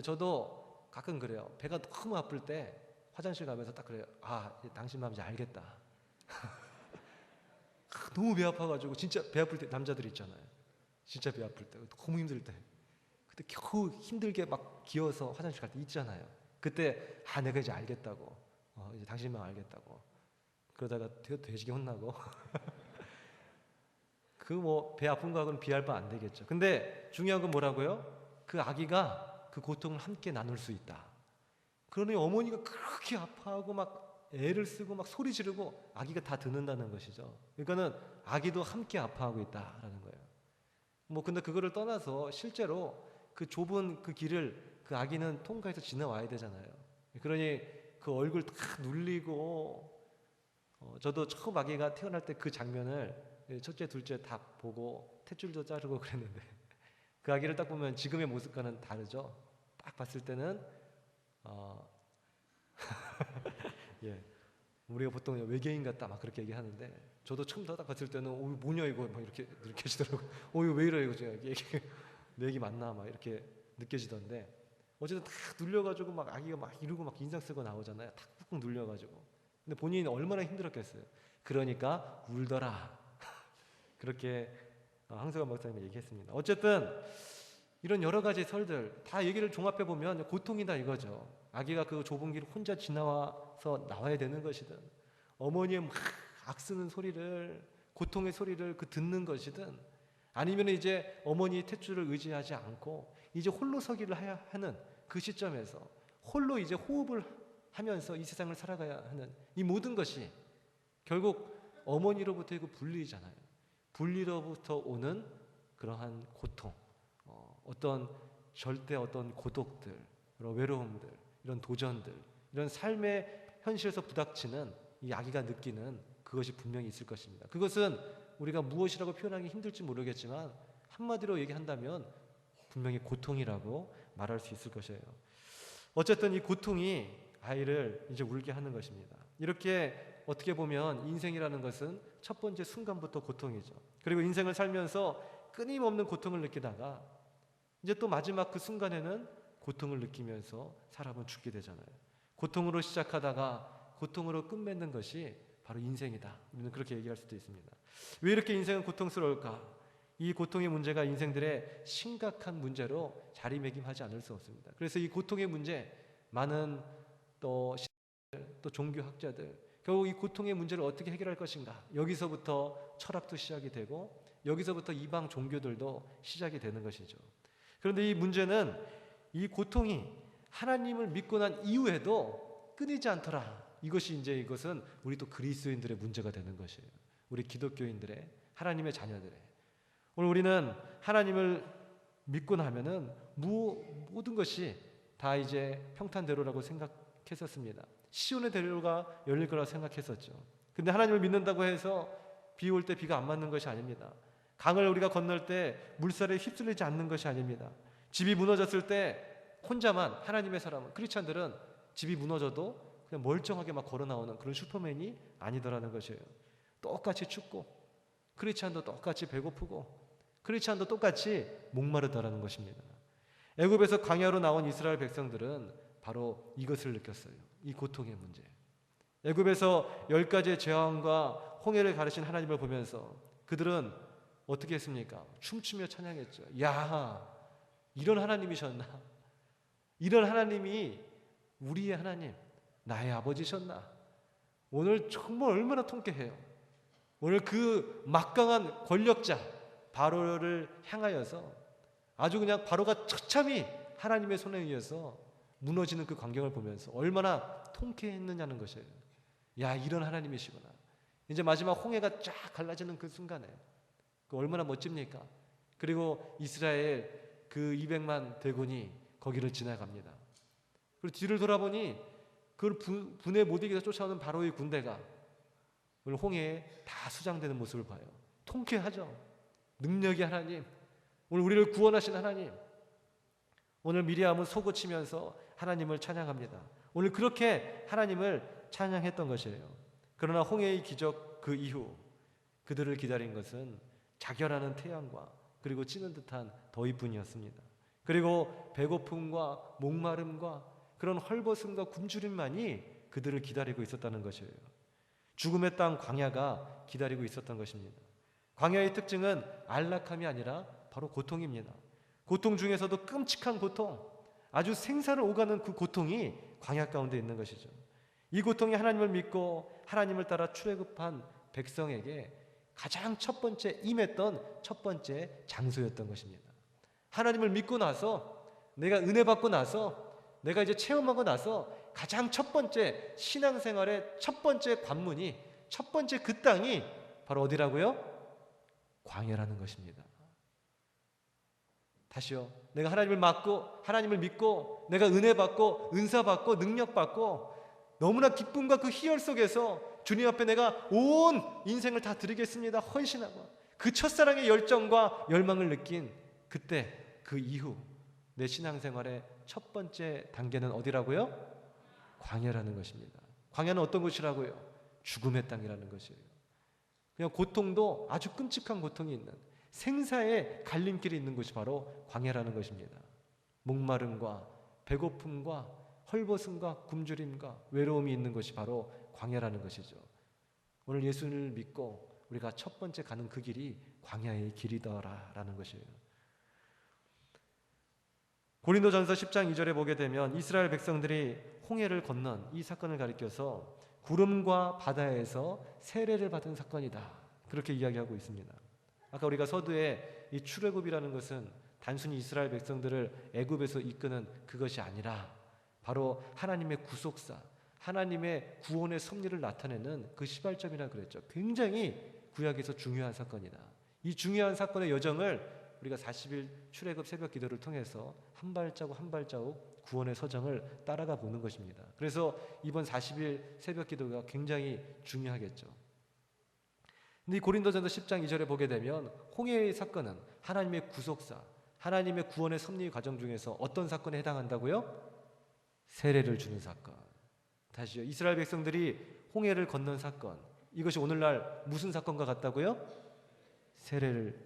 저도 가끔 그래요. 배가 너무 아플 때 화장실 가면서 딱 그래요. 아, 당신 마음 이제 알겠다. 너무 배 아파가지고, 진짜 배 아플 때 남자들 있잖아요. 진짜 배 아플 때, 너무 힘들 때, 그때 겨우 힘들게 막 기어서 화장실 갈 때 있잖아요. 그때 아, 내가 이제 알겠다고. 이제 당신 마음 알겠다고. 그러다가 돼지게 혼나고. 그 뭐 배 아픈 거하고는 비할 바 안 되겠죠. 근데 중요한 건 뭐라고요? 그 아기가 그 고통을 함께 나눌 수 있다. 그러니 어머니가 그렇게 아파하고 막 애를 쓰고 막 소리 지르고 아기가 다 듣는다는 것이죠. 그러니까는 아기도 함께 아파하고 있다라는 거예요. 뭐 근데 그거를 떠나서 실제로 그 좁은 그 길을 그 아기는 통과해서 지나와야 되잖아요. 그러니 그 얼굴 딱 눌리고, 저도 처음 아기가 태어날 때 그 장면을 첫째, 둘째 다 보고 탯줄도 자르고 그랬는데, 그 아기를 딱 보면 지금의 모습과는 다르죠. 딱 봤을 때는 예, 우리가 보통 외계인 같다 막 그렇게 얘기하는데, 저도 처음 딱 봤을 때는 뭐냐 이거 막 이렇게 느껴지더라고요. 이거 왜 이래 이거 내 얘기 맞나 막 이렇게 느껴지던데, 어쨌든 딱 눌려가지고 막 아기가 막 이러고 막 인상 쓰고 나오잖아요. 탁 꾹꾹 눌려가지고. 근데 본인이 얼마나 힘들었겠어요. 그러니까 울더라. 그렇게 황석원 목사님이 얘기했습니다. 어쨌든 이런 여러 가지 설들 다 얘기를 종합해 보면 고통이다 이거죠. 아기가 그 좁은 길을 혼자 지나와서 나와야 되는 것이든, 어머니의 막 악쓰는 소리를, 고통의 소리를 그 듣는 것이든, 아니면 이제 어머니의 탯줄을 의지하지 않고 이제 홀로 서기를 해야 하는 그 시점에서 홀로 이제 호흡을 하면서 이 세상을 살아가야 하는 이 모든 것이 결국 어머니로부터의 그 분리잖아요. 분리로부터 오는 그러한 고통, 어떤 절대 어떤 고독들, 이런 외로움들, 이런 도전들, 이런 삶의 현실에서 부닥치는 이 아기가 느끼는 그것이 분명히 있을 것입니다. 그것은 우리가 무엇이라고 표현하기 힘들지 모르겠지만 한마디로 얘기한다면 분명히 고통이라고 말할 수 있을 것이에요. 어쨌든 이 고통이 아이를 이제 울게 하는 것입니다. 이렇게 어떻게 보면 인생이라는 것은 첫 번째 순간부터 고통이죠. 그리고 인생을 살면서 끊임없는 고통을 느끼다가 이제 또 마지막 그 순간에는 고통을 느끼면서 사람은 죽게 되잖아요. 고통으로 시작하다가 고통으로 끝맺는 것이 바로 인생이다. 우리는 그렇게 얘기할 수도 있습니다. 왜 이렇게 인생은 고통스러울까? 이 고통의 문제가 인생들의 심각한 문제로 자리매김하지 않을 수 없습니다. 그래서 이 고통의 문제, 많은 또 종교학자들 결국 이 고통의 문제를 어떻게 해결할 것인가, 여기서부터 철학도 시작이 되고 여기서부터 이방 종교들도 시작이 되는 것이죠. 그런데 이 문제는 이 고통이 하나님을 믿고 난 이후에도 끊이지 않더라. 이것은 우리 또 그리스도인들의 문제가 되는 것이에요. 우리 기독교인들의, 하나님의 자녀들의. 오늘 우리는 하나님을 믿고 나면은 모든 것이 다 이제 평탄대로라고 생각했었습니다. 시온의 대로가 열릴 거라고 생각했었죠. 근데 하나님을 믿는다고 해서 비 올 때 비가 안 맞는 것이 아닙니다. 강을 우리가 건널 때 물살에 휩쓸리지 않는 것이 아닙니다. 집이 무너졌을 때 혼자만, 하나님의 사람은, 크리스찬들은 집이 무너져도 그냥 멀쩡하게 막 걸어 나오는 그런 슈퍼맨이 아니더라는 것이에요. 똑같이 춥고, 크리스찬도 똑같이 배고프고, 크리스찬도 똑같이 목마르다라는 것입니다. 애굽에서 광야로 나온 이스라엘 백성들은 바로 이것을 느꼈어요. 이 고통의 문제. 애굽에서 10가지의 재앙과 홍해를 가르친 하나님을 보면서 그들은 어떻게 했습니까? 춤추며 찬양했죠. 야, 이런 하나님이셨나? 이런 하나님이 우리의 하나님, 나의 아버지셨나? 오늘 정말 얼마나 통쾌해요. 오늘 그 막강한 권력자 바로를 향하여서 아주 그냥 바로가 처참히 하나님의 손에 의해서 무너지는 그 광경을 보면서 얼마나 통쾌했느냐는 것이에요. 야, 이런 하나님이시구나. 이제 마지막 홍해가 쫙 갈라지는 그 순간에 그 얼마나 멋집니까? 그리고 이스라엘 그 200만 대군이 거기를 지나갑니다. 그리고 뒤를 돌아보니 그걸 분에 못 이겨서 쫓아오는 바로의 군대가 오늘 홍해에 다 수장되는 모습을 봐요. 통쾌하죠. 능력의 하나님, 오늘 우리를 구원하신 하나님, 오늘 미리암은 속을 치면서 하나님을 찬양합니다. 오늘 그렇게 하나님을 찬양했던 것이에요. 그러나 홍해의 기적 그 이후 그들을 기다린 것은 자결하는 태양과 그리고 찌는 듯한 더위뿐이었습니다. 그리고 배고픔과 목마름과 그런 헐벗음과 굶주림만이 그들을 기다리고 있었다는 것이에요. 죽음의 땅 광야가 기다리고 있었던 것입니다. 광야의 특징은 안락함이 아니라 바로 고통입니다. 고통 중에서도 끔찍한 고통, 아주 생사를 오가는 그 고통이 광야 가운데 있는 것이죠. 이 고통이 하나님을 믿고 하나님을 따라 출애굽한 백성에게 가장 첫 번째 임했던 첫 번째 장소였던 것입니다. 하나님을 믿고 나서, 내가 은혜 받고 나서, 내가 이제 체험하고 나서 가장 첫 번째 신앙생활의 첫 번째 관문이, 첫 번째 그 땅이 바로 어디라고요? 광야라는 것입니다. 다시요. 내가 하나님을 믿고 내가 은혜 받고 은사 받고 능력 받고 너무나 기쁨과 그 희열 속에서 주님 앞에 내가 온 인생을 다 드리겠습니다 헌신하고 그 첫사랑의 열정과 열망을 느낀 그때 그 이후 내 신앙생활의 첫 번째 단계는 어디라고요? 광야라는 것입니다. 광야는 어떤 곳이라고요? 죽음의 땅이라는 것이에요. 그냥 고통도 아주 끔찍한 고통이 있는 생사의 갈림길이 있는 곳이 바로 광야라는 것입니다. 목마름과 배고픔과 헐벗음과 굶주림과 외로움이 있는 것이 바로 광야라는 것이죠. 오늘 예수를 믿고 우리가 첫 번째 가는 그 길이 광야의 길이더라라는 것이에요. 고린도전서 10장 2절에 보게 되면 이스라엘 백성들이 홍해를 건넌 이 사건을 가리켜서 구름과 바다에서 세례를 받은 사건이다, 그렇게 이야기하고 있습니다. 아까 우리가 서두에 이 출애굽이라는 것은 단순히 이스라엘 백성들을 애굽에서 이끄는 그것이 아니라 바로 하나님의 구속사, 하나님의 구원의 섭리를 나타내는 그 시발점이라 그랬죠. 굉장히 구약에서 중요한 사건이다. 이 중요한 사건의 여정을 우리가 40일 출애굽 새벽 기도를 통해서 한 발자국 한 발자국 구원의 서정을 따라가 보는 것입니다. 그래서 이번 40일 새벽 기도가 굉장히 중요하겠죠. 근데 이 고린도전서 10장 2절에 보게 되면 홍해의 사건은 하나님의 구속사, 하나님의 구원의 섭리 과정 중에서 어떤 사건에 해당한다고요? 세례를 주는 사건. 다시요. 이스라엘 백성들이 홍해를 건넌 사건. 이것이 오늘날 무슨 사건과 같다고요? 세례를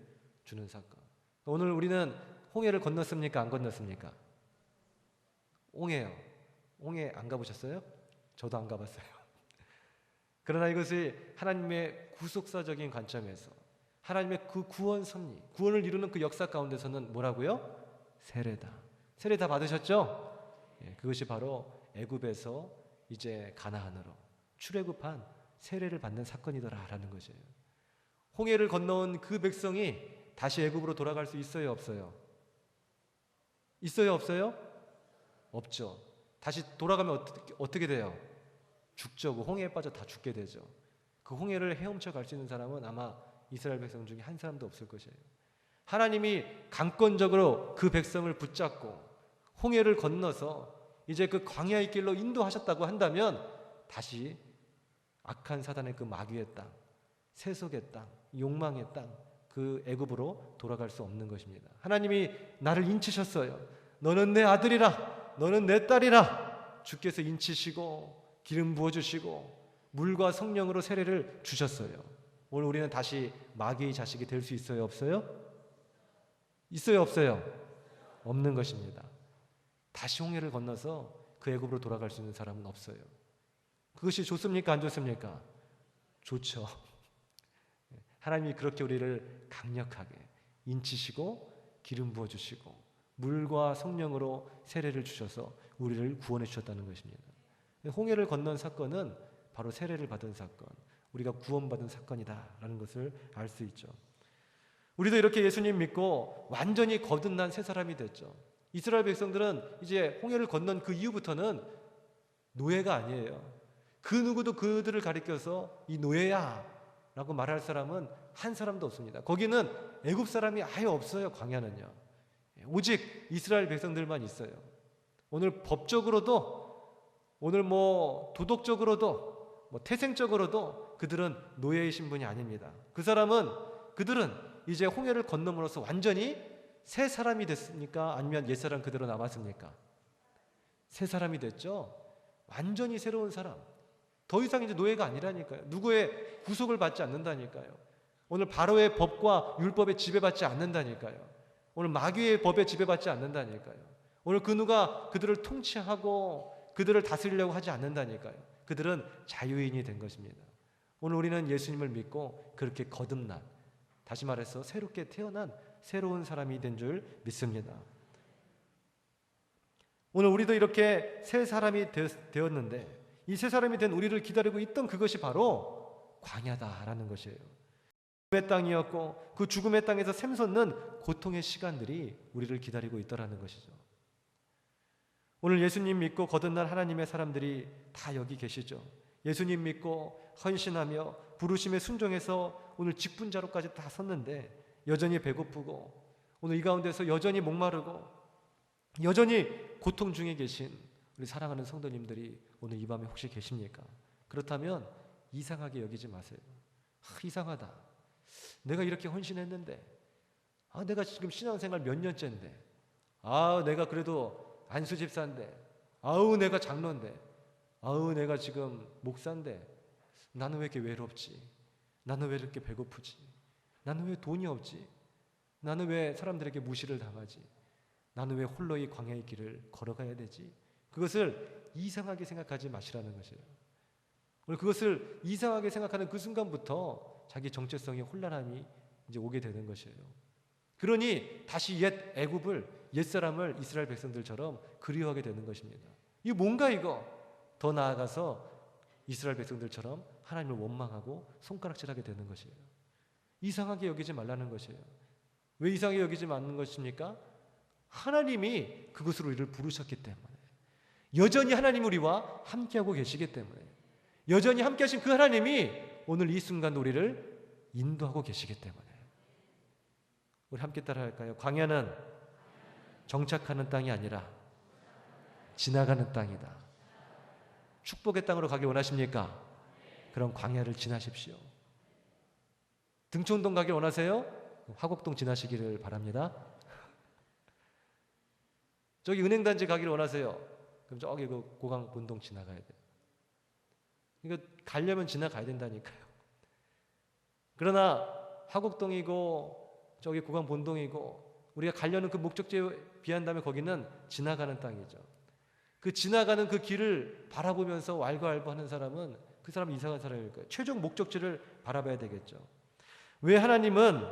주는 사건. 오늘 우리는 홍해를 건넜습니까? 안 건넜습니까? 홍해 안 가보셨어요? 저도 안 가봤어요. 그러나 이것이 하나님의 구속사적인 관점에서 하나님의 그 구원 섭리, 구원을 이루는 그 역사 가운데서는 뭐라고요? 세례다. 세례 다 받으셨죠? 그것이 바로 애굽에서 이제 가나안으로 출애굽한 세례를 받는 사건이더라라는 것이에요. 홍해를 건너온 그 백성이 다시 애굽으로 돌아갈 수 있어요, 없어요? 있어요, 없어요? 없죠. 다시 돌아가면 어떻게 돼요? 죽죠. 그 홍해에 빠져 다 죽게 되죠. 그 홍해를 헤엄쳐 갈 수 있는 사람은 아마 이스라엘 백성 중에 한 사람도 없을 것이에요. 하나님이 강권적으로 그 백성을 붙잡고 홍해를 건너서 이제 그 광야의 길로 인도하셨다고 한다면 다시 악한 사단의 그 마귀의 땅, 세속의 땅, 욕망의 땅, 그 애굽으로 돌아갈 수 없는 것입니다. 하나님이 나를 인치셨어요. 너는 내 아들이라, 너는 내 딸이라. 주께서 인치시고 기름 부어주시고 물과 성령으로 세례를 주셨어요. 오늘 우리는 다시 마귀의 자식이 될 수 있어요, 없어요? 있어요, 없어요? 없는 것입니다. 다시 홍해를 건너서 그 애굽으로 돌아갈 수 있는 사람은 없어요. 그것이 좋습니까, 안 좋습니까? 좋죠. 하나님이 그렇게 우리를 강력하게 인치시고 기름 부어주시고 물과 성령으로 세례를 주셔서 우리를 구원해 주셨다는 것입니다. 홍해를 건넌 사건은 바로 세례를 받은 사건, 우리가 구원받은 사건이다라는 것을 알 수 있죠. 우리도 이렇게 예수님 믿고 완전히 거듭난 새 사람이 됐죠. 이스라엘 백성들은 이제 홍해를 건넌 그 이후부터는 노예가 아니에요. 그 누구도 그들을 가리켜서 이 노예야 라고 말할 사람은 한 사람도 없습니다. 거기는 애굽 사람이 아예 없어요. 광야는요. 오직 이스라엘 백성들만 있어요. 오늘 법적으로도, 오늘 도덕적으로도, 태생적으로도 그들은 노예의 신분이 아닙니다. 그들은 이제 홍해를 건너므로써 완전히 새 사람이 됐습니까? 아니면 옛 사람 그대로 남았습니까? 새 사람이 됐죠. 완전히 새로운 사람. 더 이상 이제 노예가 아니라니까요. 누구의 구속을 받지 않는다니까요. 오늘 바로의 법과 율법에 지배받지 않는다니까요. 오늘 마귀의 법에 지배받지 않는다니까요. 오늘 그 누가 그들을 통치하고 그들을 다스리려고 하지 않는다니까요. 그들은 자유인이 된 것입니다. 오늘 우리는 예수님을 믿고 그렇게 거듭난, 다시 말해서 새롭게 태어난 새로운 사람이 된 줄 믿습니다. 오늘 우리도 이렇게 새 사람이 되었는데 이 새 사람이 된 우리를 기다리고 있던 그것이 바로 광야다라는 것이에요. 죽음의 땅이었고 그 죽음의 땅에서 샘솟는 고통의 시간들이 우리를 기다리고 있더라는 것이죠. 오늘 예수님 믿고 거듭난 하나님의 사람들이 다 여기 계시죠. 예수님 믿고 헌신하며 부르심에 순종해서 오늘 직분자로까지 다 섰는데 여전히 배고프고 오늘 이 가운데서 여전히 목마르고 여전히 고통 중에 계신 우리 사랑하는 성도님들이 오늘 이 밤에 혹시 계십니까? 그렇다면 이상하게 여기지 마세요. 이상하다. 내가 이렇게 헌신했는데 내가 지금 신앙생활 몇 년째인데 내가 그래도 안수 집사인데 내가 장로인데 내가 지금 목사인데 나는 왜 이렇게 외롭지? 나는 왜 이렇게 배고프지? 나는 왜 돈이 없지? 나는 왜 사람들에게 무시를 당하지? 나는 왜 홀로 이 광야의 길을 걸어가야 되지? 그것을 이상하게 생각하지 마시라는 것이에요. 오늘 그것을 이상하게 생각하는 그 순간부터 자기 정체성의 혼란함이 이제 오게 되는 것이에요. 그러니 다시 옛 애굽을, 옛사람을 이스라엘 백성들처럼 그리워하게 되는 것입니다. 이거 뭔가 이거? 더 나아가서 이스라엘 백성들처럼 하나님을 원망하고 손가락질하게 되는 것이에요. 이상하게 여기지 말라는 것이에요. 왜 이상하게 여기지 않는 것입니까? 하나님이 그것으로 우리를 부르셨기 때문에, 여전히 하나님 우리와 함께하고 계시기 때문에, 여전히 함께하신 그 하나님이 오늘 이 순간 우리를 인도하고 계시기 때문에 우리 함께 따라할까요? 광야는 정착하는 땅이 아니라 지나가는 땅이다. 축복의 땅으로 가기 원하십니까? 그럼 광야를 지나십시오. 등촌동 가길 원하세요? 화곡동 지나시기를 바랍니다. 저기 은행단지 가기를 원하세요? 그럼 저기 그 고강본동 지나가야 돼요. 그러니까 가려면 지나가야 된다니까요. 그러나 화곡동이고 저기 고강본동이고 우리가 가려는 그 목적지에 비한다면 거기는 지나가는 땅이죠. 그 지나가는 그 길을 바라보면서 왈가왈부하는 사람은 그 사람은 이상한 사람일 거예요. 최종 목적지를 바라봐야 되겠죠. 왜 하나님은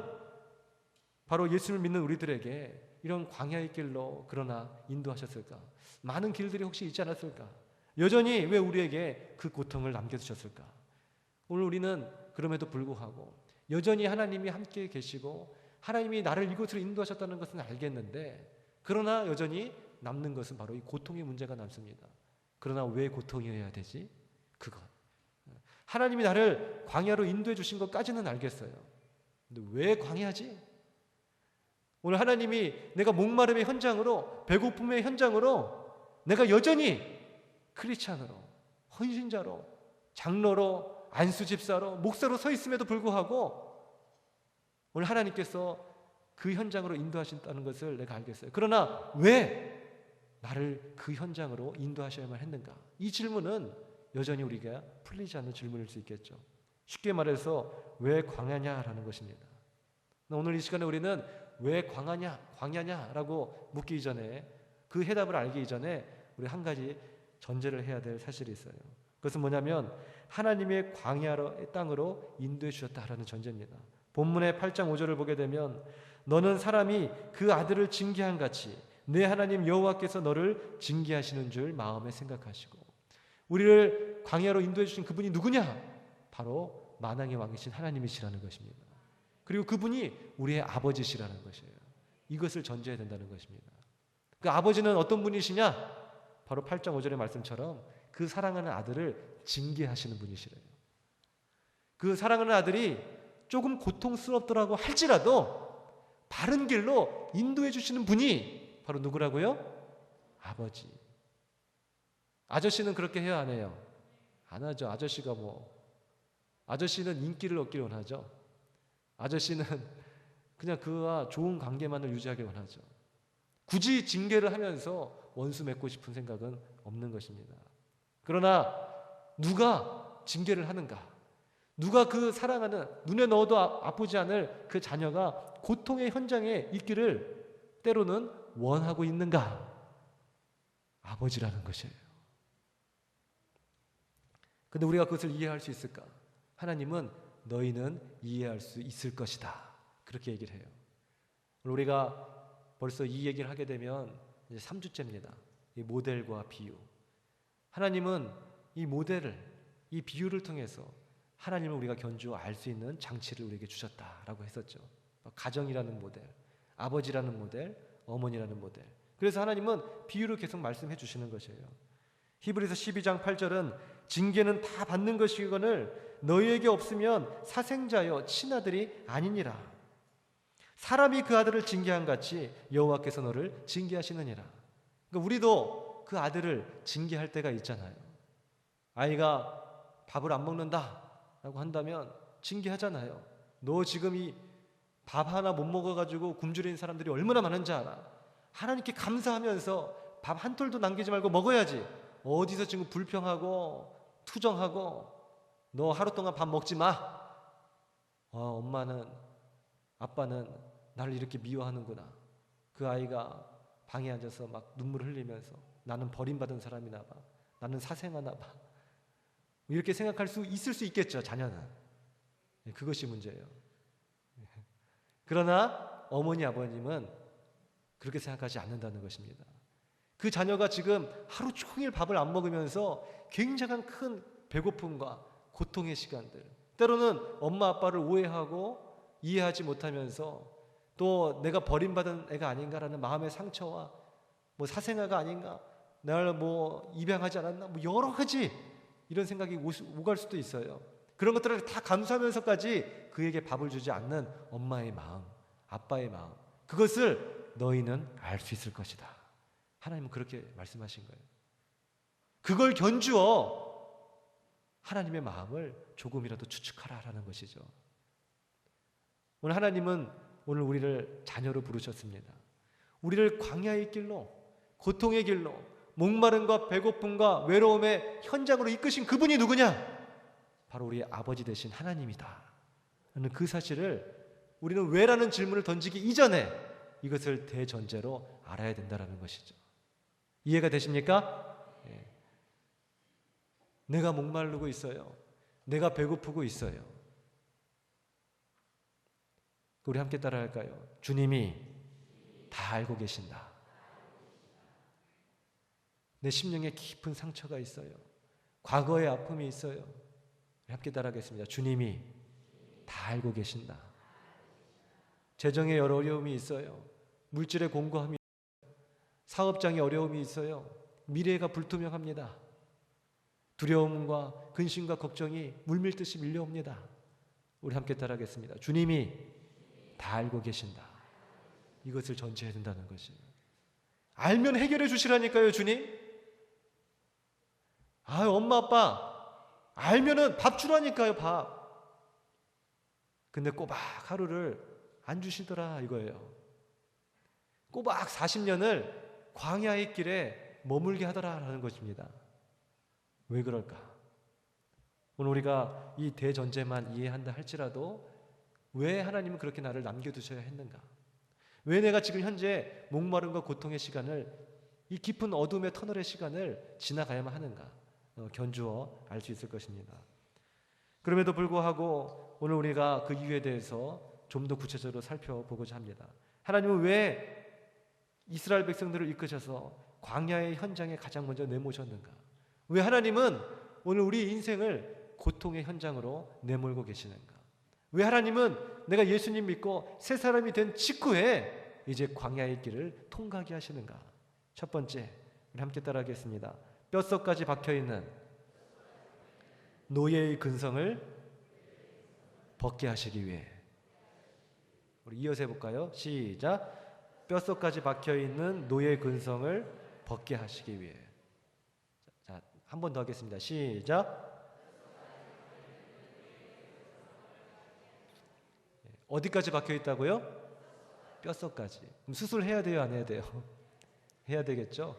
바로 예수를 믿는 우리들에게 이런 광야의 길로 그러나 인도하셨을까? 많은 길들이 혹시 있지 않았을까? 여전히 왜 우리에게 그 고통을 남겨두셨을까? 오늘 우리는 그럼에도 불구하고 여전히 하나님이 함께 계시고 하나님이 나를 이곳으로 인도하셨다는 것은 알겠는데, 그러나 여전히 남는 것은 바로 이 고통의 문제가 남습니다. 그러나 왜 고통이어야 되지? 그것. 하나님이 나를 광야로 인도해 주신 것까지는 알겠어요. 근데 왜 광야지? 오늘 하나님이 내가 목마름의 현장으로, 배고픔의 현장으로, 내가 여전히 크리스찬으로, 헌신자로, 장로로, 안수집사로, 목사로 서 있음에도 불구하고 오늘 하나님께서 그 현장으로 인도하신다는 것을 내가 알겠어요. 그러나 왜 나를 그 현장으로 인도하셔야만 했는가? 이 질문은 여전히 우리가 풀리지 않는 질문일 수 있겠죠. 쉽게 말해서 왜 광야냐라는 것입니다. 오늘 이 시간에 우리는 왜 광야냐라고 묻기 이전에, 그 해답을 알기 이전에 우리 한 가지 전제를 해야 될 사실이 있어요. 그것은 뭐냐면 하나님의 광야의 땅으로 인도해 주셨다라는 전제입니다. 본문의 8장 5절을 보게 되면 너는 사람이 그 아들을 징계한 같이 내 하나님 여호와께서 너를 징계하시는 줄 마음에 생각하시고, 우리를 광야로 인도해 주신 그분이 누구냐? 바로 만왕의 왕이신 하나님이시라는 것입니다. 그리고 그분이 우리의 아버지시라는 것이에요. 이것을 전제해야 된다는 것입니다. 그 아버지는 어떤 분이시냐? 바로 8장 5절의 말씀처럼 그 사랑하는 아들을 징계하시는 분이시래요. 그 사랑하는 아들이 조금 고통스럽더라고 할지라도 바른 길로 인도해 주시는 분이 바로 누구라고요? 아버지. 아저씨는 그렇게 해야 안 해요? 안 하죠. 아저씨는 인기를 얻기를 원하죠. 아저씨는 그냥 그와 좋은 관계만을 유지하길 원하죠. 굳이 징계를 하면서 원수 맺고 싶은 생각은 없는 것입니다. 그러나 누가 징계를 하는가? 누가 그 사랑하는 눈에 넣어도 아프지 않을 그 자녀가 고통의 현장에 있기를 때로는 원하고 있는가? 아버지라는 것이에요. 근데 우리가 그것을 이해할 수 있을까? 하나님은 너희는 이해할 수 있을 것이다. 그렇게 얘기를 해요. 우리가 벌써 이 얘기를 하게 되면 이제 3주째입니다. 이 모델과 비유. 하나님은 이 모델을, 이 비유를 통해서 하나님을 우리가 견주어 알 수 있는 장치를 우리에게 주셨다라고 했었죠. 가정이라는 모델, 아버지라는 모델, 어머니라는 모델. 그래서 하나님은 비유를 계속 말씀해 주시는 것이에요. 히브리서 12장 8절은 징계는 다 받는 것이거늘 너희에게 없으면 사생자여 친아들이 아니니라. 사람이 그 아들을 징계한 같이 여호와께서 너를 징계하시느니라. 그러니까 우리도 그 아들을 징계할 때가 있잖아요. 아이가 밥을 안 먹는다 라고 한다면 징계하잖아요. 너 지금 이 밥 하나 못 먹어가지고 굶주린 사람들이 얼마나 많은지 알아? 하나님께 감사하면서 밥 한 톨도 남기지 말고 먹어야지. 어디서 지금 불평하고 투정하고 너 하루 동안 밥 먹지 마. 엄마는 아빠는 나를 이렇게 미워하는구나. 그 아이가 방에 앉아서 막 눈물 흘리면서 나는 버림받은 사람이나 봐. 나는 사생하나 봐. 이렇게 생각할 수 있을 수 있겠죠. 자녀는. 그것이 문제예요. 그러나 어머니 아버님은 그렇게 생각하지 않는다는 것입니다. 그 자녀가 지금 하루 종일 밥을 안 먹으면서 굉장한 큰 배고픔과 고통의 시간들, 때로는 엄마 아빠를 오해하고 이해하지 못하면서 또 내가 버림받은 애가 아닌가라는 마음의 상처와 뭐 사생아가 아닌가, 나를 뭐 입양하지 않았나, 뭐 여러 가지 이런 생각이 오갈 수도 있어요. 그런 것들을 다 감수하면서까지 그에게 밥을 주지 않는 엄마의 마음, 아빠의 마음, 그것을 너희는 알 수 있을 것이다. 하나님은 그렇게 말씀하신 거예요. 그걸 견주어 하나님의 마음을 조금이라도 추측하라라는 것이죠. 오늘 하나님은 오늘 우리를 자녀로 부르셨습니다. 우리를 광야의 길로, 고통의 길로, 목마름과 배고픔과 외로움의 현장으로 이끄신 그분이 누구냐? 바로 우리의 아버지 되신 하나님이다 라는 그 사실을 우리는 왜라는 질문을 던지기 이전에 이것을 대전제로 알아야 된다는 것이죠. 이해가 되십니까? 예. 내가 목마르고 있어요. 내가 배고프고 있어요. 우리 함께 따라할까요? 주님이 다 알고 계신다. 내 심령에 깊은 상처가 있어요. 과거의 아픔이 있어요. 우리 함께 따라하겠습니다. 주님이 다 알고 계신다. 재정에 여러 어려움이 있어요. 물질의 공고함이 있어요. 사업장에 어려움이 있어요. 미래가 불투명합니다. 두려움과 근심과 걱정이 물밀듯이 밀려옵니다. 우리 함께 따라하겠습니다. 주님이 다 알고 계신다. 이것을 전제해야 된다는 것이에요. 알면 해결해 주시라니까요, 주님. 엄마 아빠 알면은 밥 주라니까요, 밥. 근데 꼬박 하루를 안 주시더라 이거예요. 꼬박 40년을 광야의 길에 머물게 하더라라는 것입니다. 왜 그럴까? 오늘 우리가 이 대전제만 이해한다 할지라도 왜 하나님은 그렇게 나를 남겨두셔야 했는가? 왜 내가 지금 현재 목마름과 고통의 시간을, 이 깊은 어둠의 터널의 시간을 지나가야만 하는가? 견주어 알 수 있을 것입니다. 그럼에도 불구하고 오늘 우리가 그 이유에 대해서 좀 더 구체적으로 살펴보고자 합니다. 하나님은 왜 이스라엘 백성들을 이끄셔서 광야의 현장에 가장 먼저 내모셨는가? 왜 하나님은 오늘 우리 인생을 고통의 현장으로 내몰고 계시는가? 왜 하나님은 내가 예수님 믿고 새 사람이 된 직후에 이제 광야의 길을 통과하게 하시는가? 첫 번째, 우리 함께 따라하겠습니다. 뼛속까지 박혀있는 노예의 근성을 벗게 하시기 위해. 우리 이어서 해볼까요? 시작. 뼛속까지 박혀있는 노예의 근성을 벗게 하시기 위해. 자, 한 번 더 하겠습니다. 시작. 어디까지 박혀있다고요? 뼛속까지. 그럼 수술해야 돼요, 안 해야 돼요? 해야 되겠죠?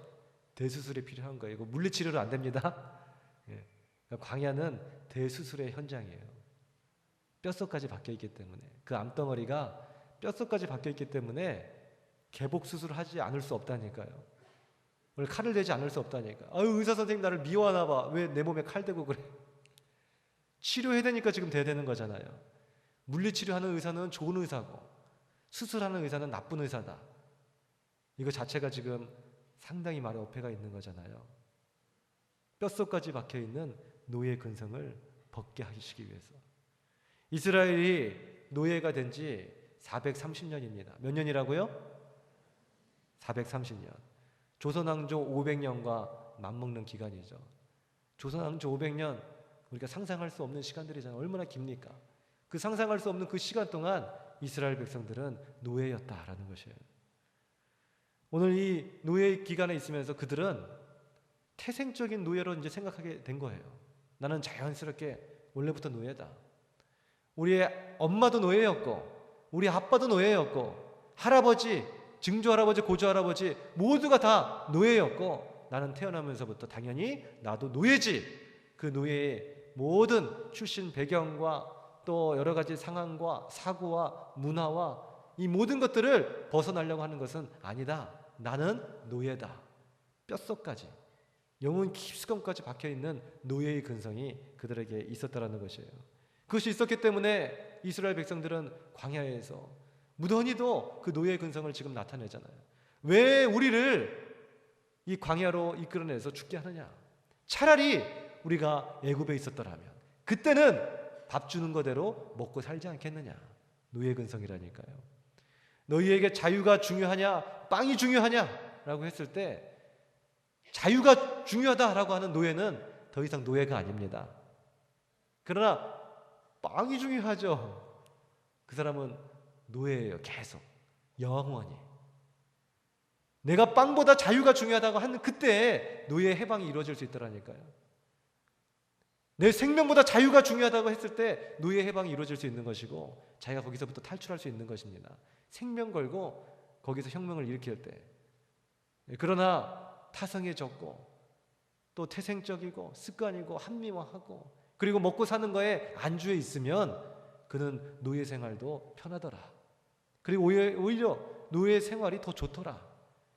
대수술이 필요한 거예요. 이거 물리치료로 안 됩니다. 예. 그러니까 광야는 대수술의 현장이에요. 뼛속까지 박혀 있기 때문에, 그 암덩어리가 뼛속까지 박혀 있기 때문에 개복 수술을 하지 않을 수 없다니까요. 오늘 칼을 대지 않을 수 없다니까. 아유, 의사 선생님 나를 미워하나 봐. 왜 내 몸에 칼 대고 그래? 치료해야 되니까 지금 돼야 되는 거잖아요. 물리치료하는 의사는 좋은 의사고 수술하는 의사는 나쁜 의사다. 이거 자체가 지금 상당히 말에 어폐가 있는 거잖아요. 뼛속까지 박혀있는 노예 근성을 벗게 하시기 위해서. 이스라엘이 노예가 된 지 430년입니다. 몇 년이라고요? 430년. 조선왕조 500년과 맞먹는 기간이죠. 조선왕조 500년, 우리가 상상할 수 없는 시간들이잖아요. 얼마나 깁니까? 그 상상할 수 없는 그 시간 동안 이스라엘 백성들은 노예였다라는 것이에요. 오늘 이 노예 기간에 있으면서 그들은 태생적인 노예로 이제 생각하게 된 거예요. 나는 자연스럽게 원래부터 노예다. 우리의 엄마도 노예였고 우리 아빠도 노예였고 할아버지, 증조할아버지, 고조할아버지 모두가 다 노예였고 나는 태어나면서부터 당연히 나도 노예지. 그 노예의 모든 출신 배경과 또 여러 가지 상황과 사고와 문화와 이 모든 것들을 벗어나려고 하는 것은 아니다. 나는 노예다. 뼛속까지 영혼 깊숙함까지 박혀있는 노예의 근성이 그들에게 있었다라는 것이에요. 그것이 있었기 때문에 이스라엘 백성들은 광야에서 무던히도 그 노예의 근성을 지금 나타내잖아요. 왜 우리를 이 광야로 이끌어내서 죽게 하느냐? 차라리 우리가 애굽에 있었더라면 그때는 밥 주는 거대로 먹고 살지 않겠느냐? 노예 근성이라니까요. 너희에게 자유가 중요하냐? 빵이 중요하냐? 라고 했을 때 자유가 중요하다라고 하는 노예는 더 이상 노예가 아닙니다. 그러나 빵이 중요하죠. 그 사람은 노예예요. 계속 영원히. 내가 빵보다 자유가 중요하다고 하는 그때에 노예의 해방이 이루어질 수 있더라니까요. 내 생명보다 자유가 중요하다고 했을 때 노예 해방이 이루어질 수 있는 것이고 자기가 거기서부터 탈출할 수 있는 것입니다. 생명 걸고 거기서 혁명을 일으킬 때. 그러나 타성해졌고 또 태생적이고 습관이고 합리화하고 그리고 먹고 사는 거에 안주해 있으면 그는 노예 생활도 편하더라. 그리고 오히려 노예 생활이 더 좋더라.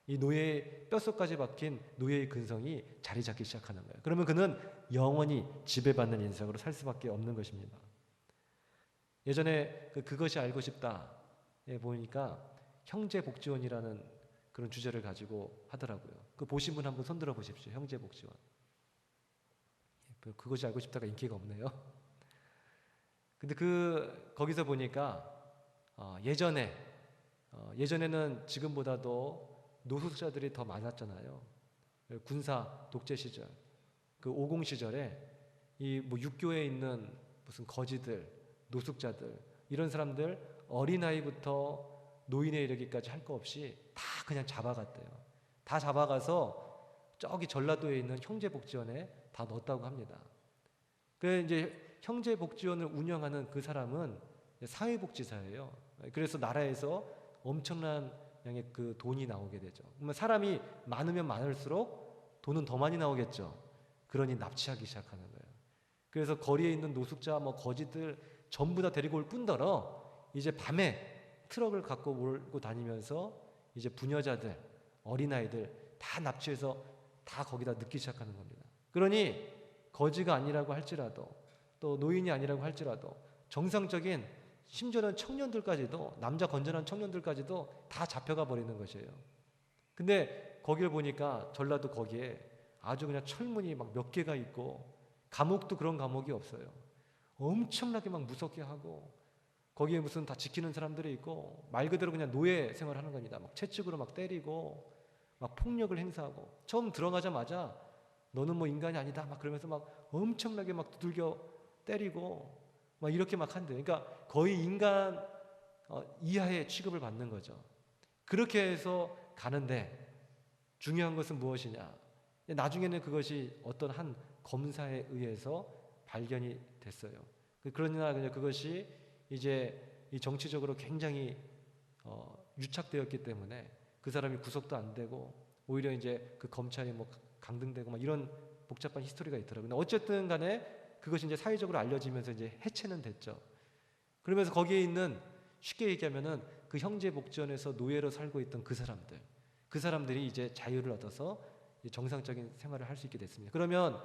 이 노예의 뼛속까지 박힌 노예의 근성이 자리 잡기 시작하는 거예요. 그러면 그는 영원히 지배받는 인생으로 살 수밖에 없는 것입니다. 예전에 그것이 알고 싶다에 보니까 형제복지원이라는 그런 주제를 가지고 하더라고요. 그 보신 분 한번 손들어 보십시오. 형제복지원. 그것이 알고 싶다가 인기가 없네요. 근데 거기서 보니까 예전에는 지금보다도 노숙자들이 더 많았잖아요. 군사 독재 시절, 그 50 시절에 이 뭐 육교에 있는 무슨 거지들, 노숙자들 이런 사람들 어린아이부터 노인에 이르기까지 할 거 없이 다 그냥 잡아갔대요. 다 잡아가서 저기 전라도에 있는 형제복지원에 다 넣었다고 합니다. 그 이제 형제복지원을 운영하는 그 사람은 사회복지사예요. 그래서 나라에서 엄청난 양의 그 돈이 나오게 되죠. 그러면 사람이 많으면 많을수록 돈은 더 많이 나오겠죠. 그러니 납치하기 시작하는 거예요. 그래서 거리에 있는 노숙자, 뭐 거지들 전부 다 데리고 올 뿐더러 이제 밤에 트럭을 갖고 몰고 다니면서 이제 부녀자들, 어린아이들 다 납치해서 다 거기다 넣기 시작하는 겁니다. 그러니 거지가 아니라고 할지라도 또 노인이 아니라고 할지라도 정상적인 심지어는 청년들까지도 남자 건전한 청년들까지도 다 잡혀가 버리는 것이에요. 근데 거기를 보니까 전라도 거기에 아주 그냥 철문이 막 몇 개가 있고 감옥도 그런 감옥이 없어요. 엄청나게 막 무섭게 하고 거기에 무슨 다 지키는 사람들이 있고 말 그대로 그냥 노예 생활하는 겁니다. 막 채찍으로 막 때리고 막 폭력을 행사하고 처음 들어가자마자 너는 뭐 인간이 아니다 막 그러면서 막 엄청나게 막 두들겨 때리고 막 이렇게 막 한대요. 그러니까 거의 인간 이하의 취급을 받는 거죠. 그렇게 해서 가는데 중요한 것은 무엇이냐? 나중에는 그것이 어떤 한 검사에 의해서 발견이 됐어요. 그러나 그것이 이제 이 정치적으로 굉장히 유착되었기 때문에 그 사람이 구속도 안 되고 오히려 이제 그 검찰이 뭐 강등되고 막 이런 복잡한 히스토리가 있더라고요. 근데 어쨌든 간에 그것이 이제 사회적으로 알려지면서 이제 해체는 됐죠. 그러면서 거기에 있는 쉽게 얘기하면은 그 형제 복지원에서 노예로 살고 있던 그 사람들이 이제 자유를 얻어서 정상적인 생활을 할 수 있게 됐습니다. 그러면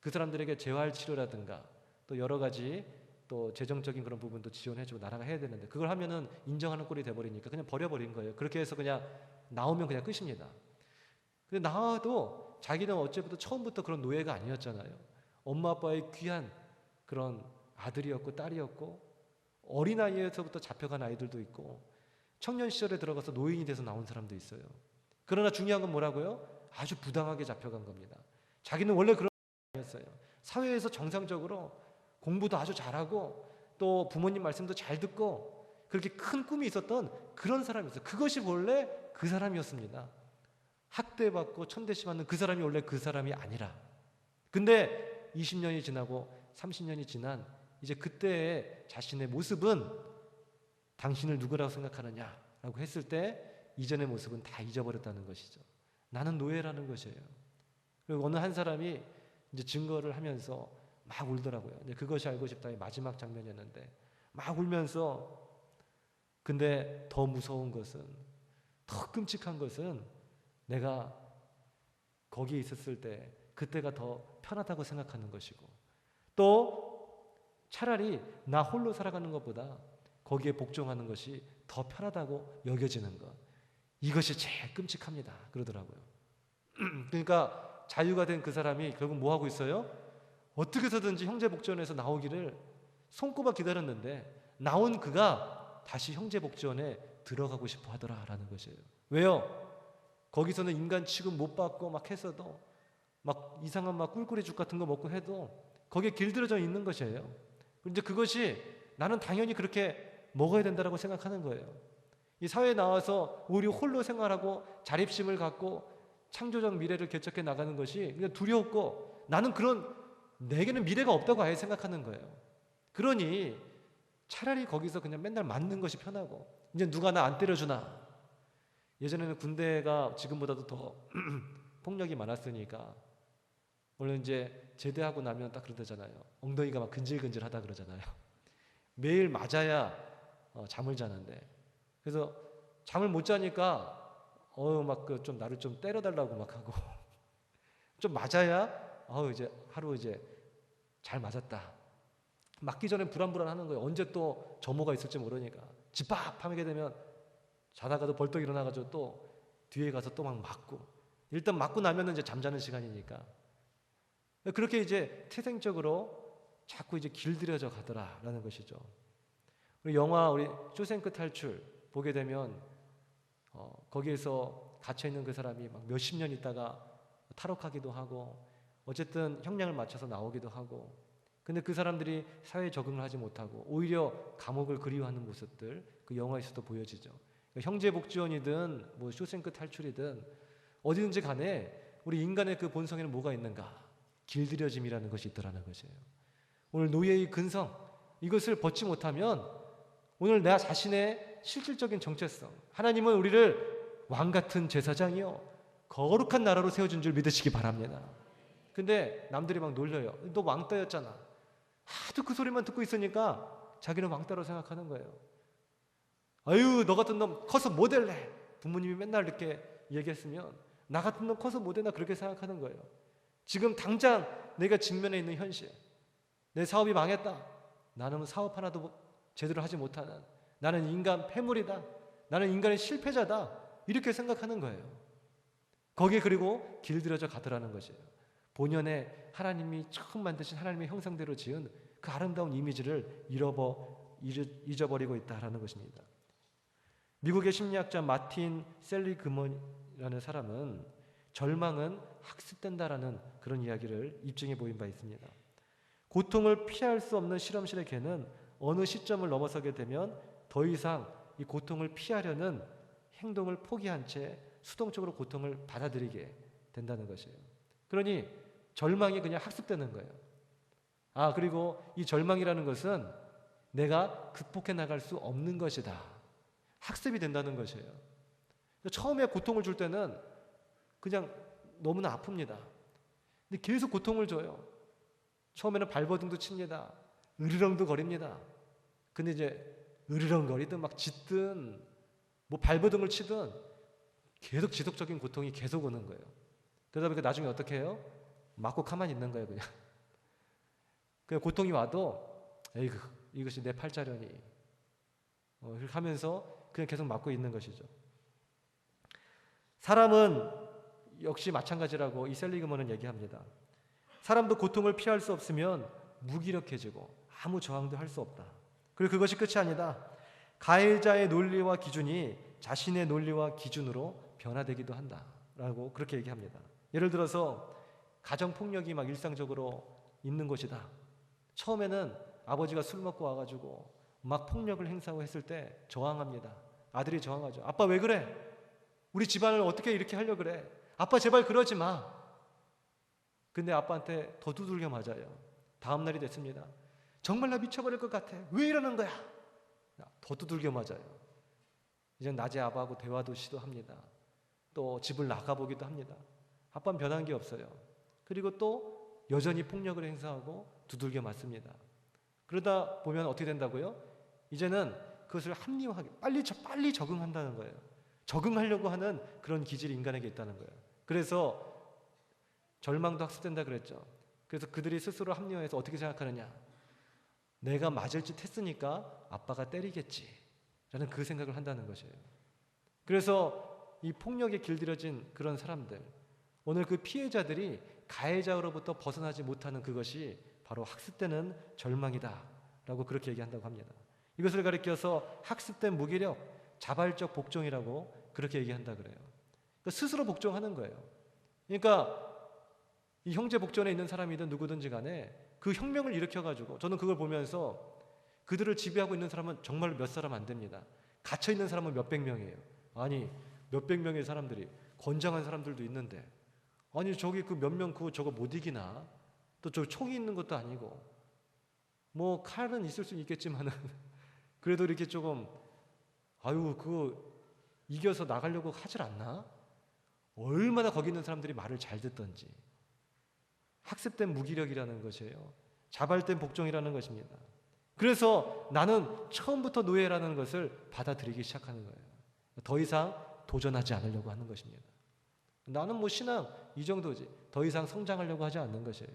그 사람들에게 재활 치료라든가 또 여러 가지 또 재정적인 그런 부분도 지원해주고 나라가 해야 되는데 그걸 하면은 인정하는 꼴이 돼버리니까 그냥 버려버린 거예요. 그렇게 해서 그냥 나오면 그냥 끝입니다. 근데 나와도 자기는 어째부터 처음부터 그런 노예가 아니었잖아요. 엄마 아빠의 귀한 그런 아들이었고 딸이었고 어린아이에서부터 잡혀간 아이들도 있고 청년 시절에 들어가서 노인이 돼서 나온 사람도 있어요. 그러나 중요한 건 뭐라고요? 아주 부당하게 잡혀간 겁니다. 자기는 원래 그런 아이였어요. 사회에서 정상적으로 공부도 아주 잘하고 또 부모님 말씀도 잘 듣고 그렇게 큰 꿈이 있었던 그런 사람이었어요. 그것이 원래 그 사람이었습니다. 학대받고 천대시 받는 그 사람이 원래 그 사람이 아니라 근데 20년이 지나고 30년이 지난 이제 그때의 자신의 모습은 당신을 누구라고 생각하느냐라고 했을 때 이전의 모습은 다 잊어버렸다는 것이죠. 나는 노예라는 것이에요. 그리고 어느 한 사람이 이제 증거를 하면서 막 울더라고요. 이제 그것이 알고 싶다의 마지막 장면이었는데 막 울면서 근데 더 무서운 것은 더 끔찍한 것은 내가 거기에 있었을 때 그때가 더 편하다고 생각하는 것이고 또 차라리 나 홀로 살아가는 것보다 거기에 복종하는 것이 더 편하다고 여겨지는 것 이것이 제일 끔찍합니다. 그러더라고요. 그러니까 자유가 된 그 사람이 결국 뭐 하고 있어요? 어떻게 해서든지 형제 복지원에서 나오기를 손꼽아 기다렸는데 나온 그가 다시 형제 복지원에 들어가고 싶어 하더라라는 것이에요. 왜요? 거기서는 인간 취급 못 받고 막 했어도 막 이상한 막 꿀꿀이 죽 같은 거 먹고 해도 거기에 길들여져 있는 것이에요. 그런데 그것이 나는 당연히 그렇게 먹어야 된다고 생각하는 거예요. 이 사회에 나와서 오히려 홀로 생활하고 자립심을 갖고 창조적 미래를 개척해 나가는 것이 그냥 두렵고 나는 그런 내게는 미래가 없다고 아예 생각하는 거예요. 그러니 차라리 거기서 그냥 맨날 맞는 것이 편하고 이제 누가 나 안 때려주나. 예전에는 군대가 지금보다도 더 폭력이 많았으니까 원래 이제 제대하고 나면 딱 그러잖아요. 엉덩이가 막 근질근질하다 그러잖아요. 매일 맞아야 잠을 자는데 그래서 잠을 못 자니까 막 그 좀 나를 좀 때려달라고 막 하고 좀 맞아야 이제 하루 이제 잘 맞았다. 맞기 전에 불안불안하는 거예요. 언제 또 점호가 있을지 모르니까 집합하게 되면 자다가도 벌떡 일어나가지고 또 뒤에 가서 또 막 맞고 일단 맞고 나면은 이제 잠자는 시간이니까 그렇게 이제 태생적으로 자꾸 이제 길들여져 가더라라는 것이죠. 우리 영화 우리 쇼생크 탈출 보게 되면 거기에서 갇혀 있는 그 사람이 막 몇십 년 있다가 탈옥하기도 하고 어쨌든 형량을 맞춰서 나오기도 하고 근데 그 사람들이 사회에 적응을 하지 못하고 오히려 감옥을 그리워하는 모습들 그 영화에서도 보여지죠. 그러니까 형제복지원이든 뭐 쇼생크 탈출이든 어디든지 간에 우리 인간의 그 본성에는 뭐가 있는가? 길들여짐이라는 것이 있더라는 것이에요. 오늘 노예의 근성 이것을 벗지 못하면 오늘 나 자신의 실질적인 정체성 하나님은 우리를 왕같은 제사장이요 거룩한 나라로 세워준 줄 믿으시기 바랍니다. 근데 남들이 막 놀려요. 너 왕따였잖아. 하도 그 소리만 듣고 있으니까 자기는 왕따로 생각하는 거예요. 아유 너 같은 놈 커서 뭐 될래? 부모님이 맨날 이렇게 얘기했으면 나 같은 놈 커서 뭐 되나 그렇게 생각하는 거예요. 지금 당장 내가 직면해 있는 현실 내 사업이 망했다. 나는 사업 하나도 제대로 하지 못하는 나는 인간 폐물이다. 나는 인간의 실패자다. 이렇게 생각하는 거예요. 거기에 그리고 길들여져 가더라는 것이에요. 본연의 하나님이 처음 만드신 하나님의 형상대로 지은 그 아름다운 이미지를 잊어버리고 있다라는 것입니다. 미국의 심리학자 마틴 셀리그먼이라는 사람은 절망은 학습된다라는 그런 이야기를 입증해 보인 바 있습니다. 고통을 피할 수 없는 실험실의 개는 어느 시점을 넘어서게 되면 더 이상 이 고통을 피하려는 행동을 포기한 채 수동적으로 고통을 받아들이게 된다는 것이에요. 그러니 절망이 그냥 학습되는 거예요. 그리고 이 절망이라는 것은 내가 극복해 나갈 수 없는 것이다. 학습이 된다는 것이에요. 처음에 고통을 줄 때는 그냥 너무나 아픕니다. 근데 계속 고통을 줘요. 처음에는 발버둥도 칩니다. 으르렁도 거립니다. 근데 이제 으르렁거리든 막 짖든 뭐 발버둥을 치든 계속 지속적인 고통이 계속 오는 거예요. 그러다 보니까 나중에 어떻게 해요? 맞고 가만히 있는 거예요, 그냥. 그냥 고통이 와도 에이그 이것이 내 팔자려니 이렇게 하면서 그냥 계속 맞고 있는 것이죠. 사람은 역시 마찬가지라고 이 셀리그먼은 얘기합니다. 사람도 고통을 피할 수 없으면 무기력해지고 아무 저항도 할 수 없다. 그리고 그것이 끝이 아니다. 가해자의 논리와 기준이 자신의 논리와 기준으로 변화되기도 한다 라고 그렇게 얘기합니다. 예를 들어서 가정폭력이 막 일상적으로 있는 것이다. 처음에는 아버지가 술 먹고 와가지고 막 폭력을 행사하고 했을 때 저항합니다. 아들이 저항하죠. 아빠 왜 그래? 우리 집안을 어떻게 이렇게 하려고 그래? 아빠 제발 그러지 마. 근데 아빠한테 더 두들겨 맞아요. 다음 날이 됐습니다. 정말 나 미쳐버릴 것 같아. 왜 이러는 거야? 더 두들겨 맞아요. 이제 낮에 아빠하고 대화도 시도합니다. 또 집을 나가보기도 합니다. 아빠는 변한 게 없어요. 그리고 또 여전히 폭력을 행사하고 두들겨 맞습니다. 그러다 보면 어떻게 된다고요? 이제는 그것을 합리화하게 빨리 적응한다는 거예요. 적응하려고 하는 그런 기질이 인간에게 있다는 거예요. 그래서 절망도 학습된다 그랬죠. 그래서 그들이 스스로 합리화해서 어떻게 생각하느냐? 내가 맞을 짓 했으니까 아빠가 때리겠지 라는 그 생각을 한다는 것이에요. 그래서 이 폭력에 길들여진 그런 사람들, 오늘 그 피해자들이 가해자로부터 벗어나지 못하는 그것이 바로 학습되는 절망이다 라고 그렇게 얘기한다고 합니다. 이것을 가리켜서 학습된 무기력, 자발적 복종이라고 그렇게 얘기한다 그래요. 그러니까 스스로 복종하는 거예요. 그러니까 이 형제 복전에 있는 사람이든 누구든지 간에 그 혁명을 일으켜가지고, 저는 그걸 보면서 그들을 지배하고 있는 사람은 정말 몇 사람 안 됩니다. 갇혀 있는 사람은 몇백 명이에요. 아니 몇백 명의 사람들이, 건장한 사람들도 있는데, 아니 저기 그 몇 명 그거 저거 못 이기나? 또 저 총이 있는 것도 아니고, 뭐 칼은 있을 수 있겠지만은 그래도 이렇게 조금 그거 이겨서 나가려고 하질 않나? 얼마나 거기 있는 사람들이 말을 잘 듣던지. 학습된 무기력이라는 것이에요. 자발된 복종이라는 것입니다. 그래서 나는 처음부터 노예라는 것을 받아들이기 시작하는 거예요. 더 이상 도전하지 않으려고 하는 것입니다. 나는 뭐 신앙 이 정도지. 더 이상 성장하려고 하지 않는 것이에요.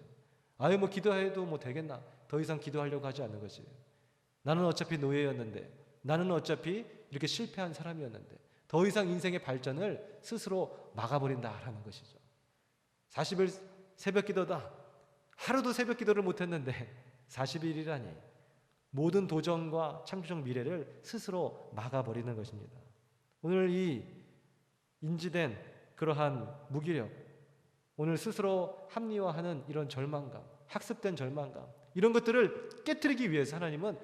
뭐 기도해도 뭐 되겠나? 더 이상 기도하려고 하지 않는 것이에요. 나는 어차피 노예였는데, 나는 어차피 이렇게 실패한 사람이었는데, 더 이상 인생의 발전을 스스로 막아버린다라는 것이죠. 40일 새벽 기도다. 하루도 새벽 기도를 못했는데 40일이라니 모든 도전과 창조적 미래를 스스로 막아버리는 것입니다. 오늘 이 인지된 그러한 무기력, 오늘 스스로 합리화하는 이런 절망감, 학습된 절망감, 이런 것들을 깨트리기 위해서 하나님은